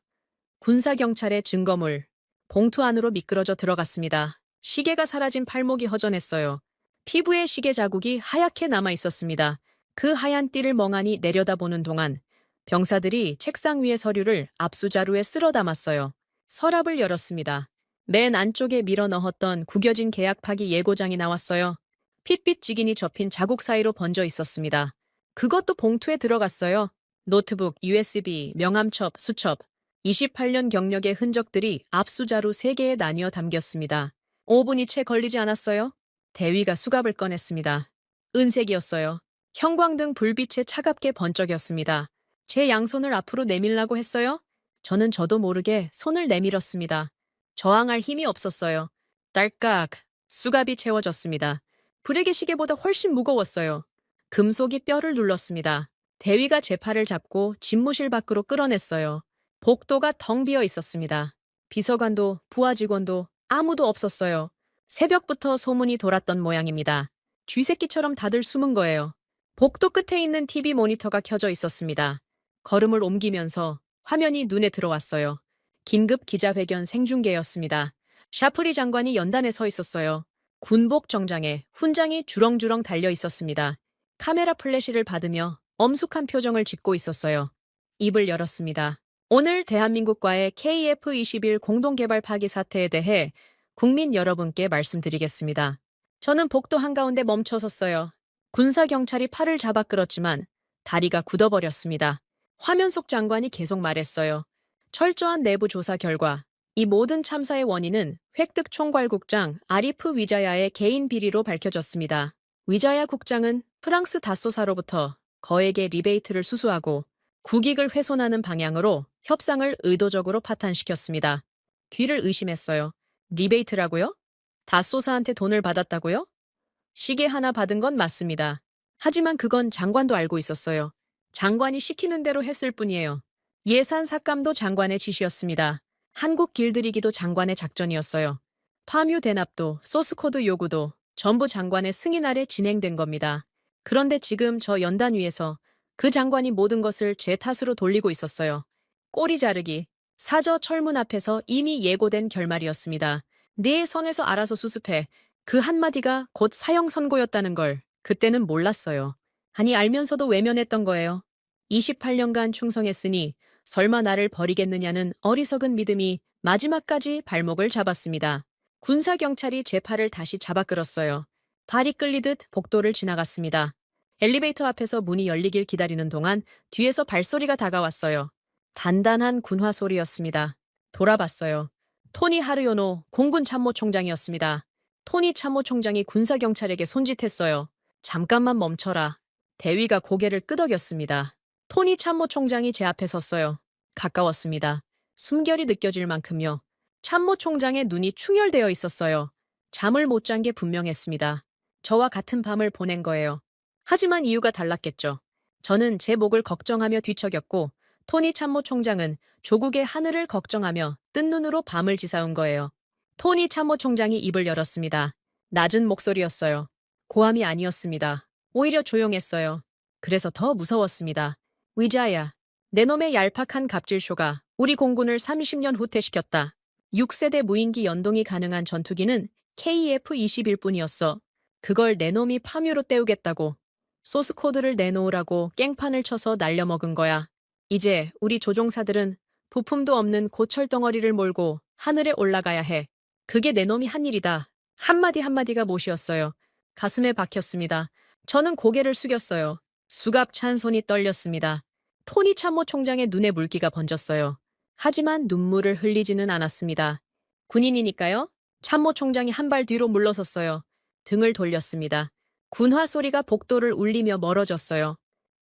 군사경찰의 증거물, 봉투 안으로 미끄러져 들어갔습니다. 시계가 사라진 팔목이 허전했어요. 피부에 시계 자국이 하얗게 남아 있었습니다. 그 하얀 띠를 멍하니 내려다보는 동안 병사들이 책상 위의 서류를 압수자루에 쓸어 담았어요. 서랍을 열었습니다. 맨 안쪽에 밀어 넣었던 구겨진 계약 파기 예고장이 나왔어요. 핏빛 직인이 접힌 자국 사이로 번져 있었습니다. 그것도 봉투에 들어갔어요. 노트북, USB, 명함첩, 수첩, 28년 경력의 흔적들이 압수자루 3개에 나뉘어 담겼습니다. 5분이 채 걸리지 않았어요? 대위가 수갑을 꺼냈습니다. 은색이었어요. 형광등 불빛에 차갑게 번쩍였습니다. 제 양손을 앞으로 내밀라고 했어요? 저는 저도 모르게 손을 내밀었습니다. 저항할 힘이 없었어요. 딸깍! 수갑이 채워졌습니다. 브레게 시계보다 훨씬 무거웠어요. 금속이 뼈를 눌렀습니다. 대위가 제 팔을 잡고 집무실 밖으로 끌어냈어요. 복도가 텅 비어 있었습니다. 비서관도 부하 직원도 아무도 없었어요. 새벽부터 소문이 돌았던 모양입니다. 쥐새끼처럼 다들 숨은 거예요. 복도 끝에 있는 TV 모니터가 켜져 있었습니다. 걸음을 옮기면서 화면이 눈에 들어왔어요. 긴급 기자회견 생중계였습니다. 샤프리 장관이 연단에 서 있었어요. 군복 정장에 훈장이 주렁주렁 달려 있었습니다. 카메라 플래시를 받으며 엄숙한 표정을 짓고 있었어요. 입을 열었습니다. 오늘 대한민국과의 KF-21 공동개발 파기 사태에 대해 국민 여러분께 말씀드리겠습니다. 저는 복도 한가운데 멈춰 섰어요. 군사경찰이 팔을 잡아 끌었지만 다리가 굳어버렸습니다. 화면 속 장관이 계속 말했어요. 철저한 내부 조사 결과 이 모든 참사의 원인은 획득 총괄국장 아리프 위자야의 개인 비리로 밝혀졌습니다. 위자야 국장은 프랑스 다소사로부터 거액의 리베이트를 수수하고 국익을 훼손하는 방향으로 협상을 의도적으로 파탄시켰습니다. 귀를 의심했어요. 리베이트라고요? 다소사한테 돈을 받았다고요? 시계 하나 받은 건 맞습니다. 하지만 그건 장관도 알고 있었어요. 장관이 시키는 대로 했을 뿐이에요. 예산 삭감도 장관의 지시였습니다. 한국 길들이기도 장관의 작전이었어요. 파뮤 대납도 소스코드 요구도 전부 장관의 승인 아래 진행된 겁니다. 그런데 지금 저 연단 위에서 그 장관이 모든 것을 제 탓으로 돌리고 있었어요. 꼬리 자르기, 사저 철문 앞에서 이미 예고된 결말이었습니다. 네 선에서 알아서 수습해. 그 한마디가 곧 사형 선고였다는 걸 그때는 몰랐어요. 아니 알면서도 외면했던 거예요. 28년간 충성했으니 설마 나를 버리겠느냐는 어리석은 믿음이 마지막까지 발목을 잡았습니다. 군사경찰이 제 팔을 다시 잡아 끌었어요. 발이 끌리듯 복도를 지나갔습니다. 엘리베이터 앞에서 문이 열리길 기다리는 동안 뒤에서 발소리가 다가왔어요. 단단한 군화 소리였습니다. 돌아봤어요. 토니 하르요노 공군 참모총장이었습니다. 토니 참모총장이 군사경찰에게 손짓했어요. 잠깐만 멈춰라. 대위가 고개를 끄덕였습니다. 토니 참모총장이 제 앞에 섰어요. 가까웠습니다. 숨결이 느껴질 만큼요. 참모총장의 눈이 충혈되어 있었어요. 잠을 못 잔 게 분명했습니다. 저와 같은 밤을 보낸 거예요. 하지만 이유가 달랐겠죠. 저는 제 목을 걱정하며 뒤척였고 토니 참모총장은 조국의 하늘을 걱정하며 뜬 눈으로 밤을 지사온 거예요. 토니 참모총장이 입을 열었습니다. 낮은 목소리였어요. 고함이 아니었습니다. 오히려 조용했어요. 그래서 더 무서웠습니다. 위자야, 내 놈의 얄팍한 갑질쇼가 우리 공군을 30년 후퇴시켰다. 6세대 무인기 연동이 가능한 전투기는 KF-21 뿐이었어. 그걸 내 놈이 파묘로 때우겠다고. 소스 코드를 내놓으라고 깽판을 쳐서 날려먹은 거야. 이제 우리 조종사들은 부품도 없는 고철 덩어리를 몰고 하늘에 올라가야 해. 그게 내 놈이 한 일이다. 한마디 한마디가 못이었어요. 가슴에 박혔습니다. 저는 고개를 숙였어요. 수갑 찬 손이 떨렸습니다. 토니 참모 총장의 눈에 물기가 번졌어요. 하지만 눈물을 흘리지는 않았습니다. 군인이니까요. 참모 총장이 한 발 뒤로 물러섰어요. 등을 돌렸습니다. 군화 소리가 복도를 울리며 멀어졌어요.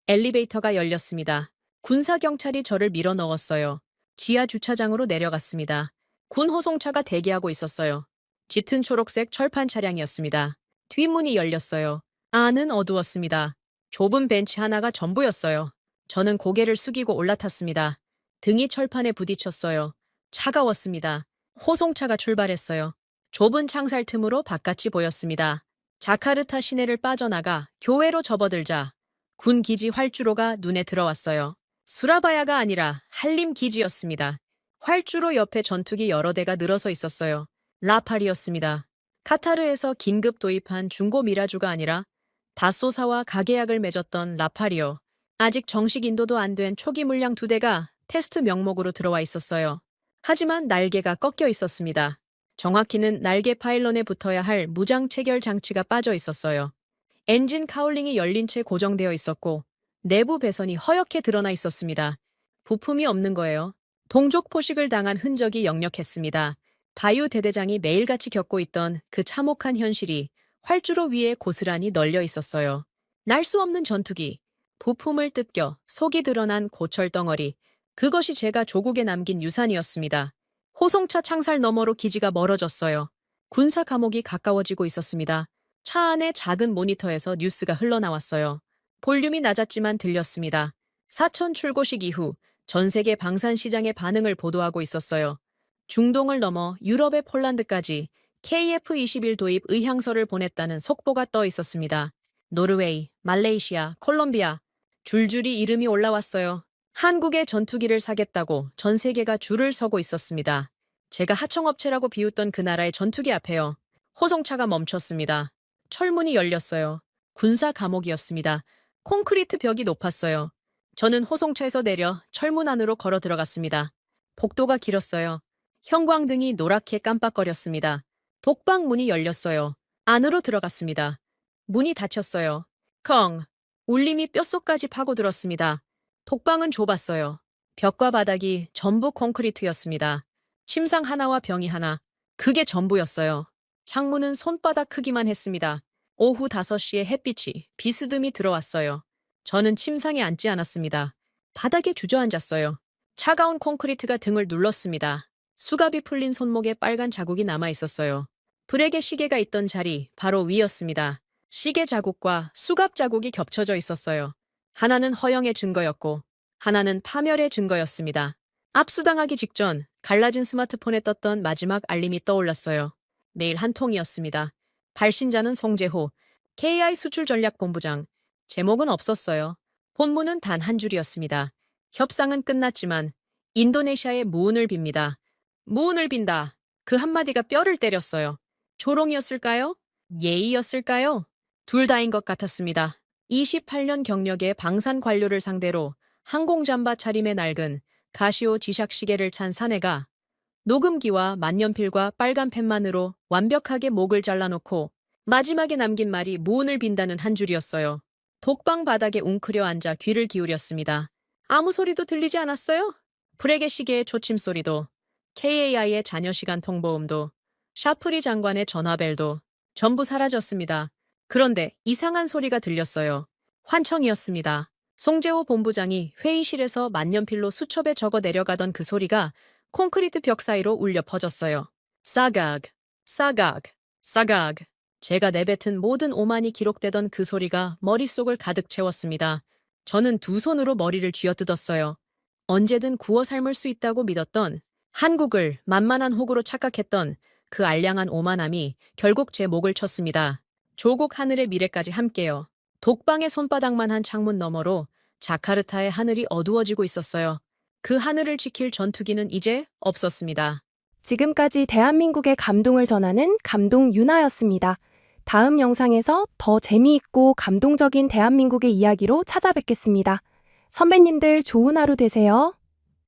엘리베이터가 열렸습니다. 군사경찰이 저를 밀어 넣었어요. 지하 주차장으로 내려갔습니다. 군 호송차가 대기하고 있었어요. 짙은 초록색 철판 차량이었습니다. 뒷문이 열렸어요. 안은 어두웠습니다. 좁은 벤치 하나가 전부였어요. 저는 고개를 숙이고 올라탔습니다. 등이 철판에 부딪혔어요. 차가웠습니다. 호송차가 출발했어요. 좁은 창살 틈으로 바깥이 보였습니다. 자카르타 시내를 빠져나가 교외로 접어들자 군 기지 활주로가 눈에 들어왔어요. 수라바야가 아니라 한림 기지였습니다. 활주로 옆에 전투기 여러 대가 늘어서 있었어요. 라팔이었습니다. 카타르에서 긴급 도입한 중고 미라주가 아니라 다소사와 가계약을 맺었던 라팔이요. 아직 정식 인도도 안 된 초기 물량 2대가 테스트 명목으로 들어와 있었어요. 하지만 날개가 꺾여 있었습니다. 정확히는 날개 파일런에 붙어야 할 무장 체결 장치가 빠져 있었어요. 엔진 카울링이 열린 채 고정되어 있었고 내부 배선이 허옇게 드러나 있었습니다. 부품이 없는 거예요. 동족 포식을 당한 흔적이 역력했습니다. 바유 대대장이 매일같이 겪고 있던 그 참혹한 현실이 활주로 위에 고스란히 널려 있었어요. 날 수 없는 전투기, 부품을 뜯겨 속이 드러난 고철 덩어리, 그것이 제가 조국에 남긴 유산이었습니다. 호송차 창살 너머로 기지가 멀어졌어요. 군사 감옥이 가까워지고 있었습니다. 차 안의 작은 모니터에서 뉴스가 흘러나왔어요. 볼륨이 낮았지만 들렸습니다. 사천 출고식 이후 전 세계 방산 시장의 반응을 보도하고 있었어요. 중동을 넘어 유럽의 폴란드까지 KF-21 도입 의향서를 보냈다는 속보가 떠 있었습니다. 노르웨이, 말레이시아, 콜롬비아, 줄줄이 이름이 올라왔어요. 한국의 전투기를 사겠다고 전 세계가 줄을 서고 있었습니다. 제가 하청업체라고 비웃던 그 나라의 전투기 앞에요. 호송차가 멈췄습니다. 철문이 열렸어요. 군사 감옥이었습니다. 콘크리트 벽이 높았어요. 저는 호송차에서 내려 철문 안으로 걸어 들어갔습니다. 복도가 길었어요. 형광등이 노랗게 깜빡거렸습니다. 독방 문이 열렸어요. 안으로 들어갔습니다. 문이 닫혔어요. 컹! 울림이 뼛속까지 파고들었습니다. 독방은 좁았어요. 벽과 바닥이 전부 콘크리트였습니다. 침상 하나와 병이 하나, 그게 전부였어요. 창문은 손바닥 크기만 했습니다. 오후 5시에 햇빛이 비스듬히 들어왔어요. 저는 침상에 앉지 않았습니다. 바닥에 주저앉았어요. 차가운 콘크리트가 등을 눌렀습니다. 수갑이 풀린 손목에 빨간 자국이 남아 있었어요. 브레게 시계가 있던 자리 바로 위였습니다. 시계 자국과 수갑 자국이 겹쳐져 있었어요. 하나는 허영의 증거였고 하나는 파멸의 증거였습니다. 압수당하기 직전 갈라진 스마트폰에 떴던 마지막 알림이 떠올랐어요. 메일 한 통이었습니다. 발신자는 송재호, KI 수출전략본부장. 제목은 없었어요. 본문은 단 한 줄이었습니다. 협상은 끝났지만 인도네시아의 무운을 빕니다. 무운을 빈다. 그 한마디가 뼈를 때렸어요. 조롱이었을까요? 예의였을까요? 둘 다인 것 같았습니다. 28년 경력의 방산 관료를 상대로 항공잠바 차림의 낡은 가시오 지샥시계를 찬 사내가 녹음기와 만년필과 빨간 펜만으로 완벽하게 목을 잘라놓고 마지막에 남긴 말이 무운을 빈다는 한 줄이었어요. 독방 바닥에 웅크려 앉아 귀를 기울였습니다. 아무 소리도 들리지 않았어요? 브레게 시계의 초침 소리도, KAI의 자녀시간 통보음도, 샤프리 장관의 전화벨도 전부 사라졌습니다. 그런데 이상한 소리가 들렸어요. 환청이었습니다. 송재호 본부장이 회의실에서 만년필로 수첩에 적어 내려가던 그 소리가 콘크리트 벽 사이로 울려 퍼졌어요. 싸각, 싸각, 싸각. 제가 내뱉은 모든 오만이 기록되던 그 소리가 머릿속을 가득 채웠습니다. 저는 두 손으로 머리를 쥐어뜯었어요. 언제든 구워 삶을 수 있다고 믿었던, 한국을 만만한 호구로 착각했던 그 알량한 오만함이 결국 제 목을 쳤습니다. 조국 하늘의 미래까지 함께요. 독방의 손바닥만 한 창문 너머로 자카르타의 하늘이 어두워지고 있었어요. 그 하늘을 지킬 전투기는 이제 없었습니다. 지금까지 대한민국의 감동을 전하는 감동 유나였습니다. 다음 영상에서 더 재미있고 감동적인 대한민국의 이야기로 찾아뵙겠습니다. 선배님들 좋은 하루 되세요.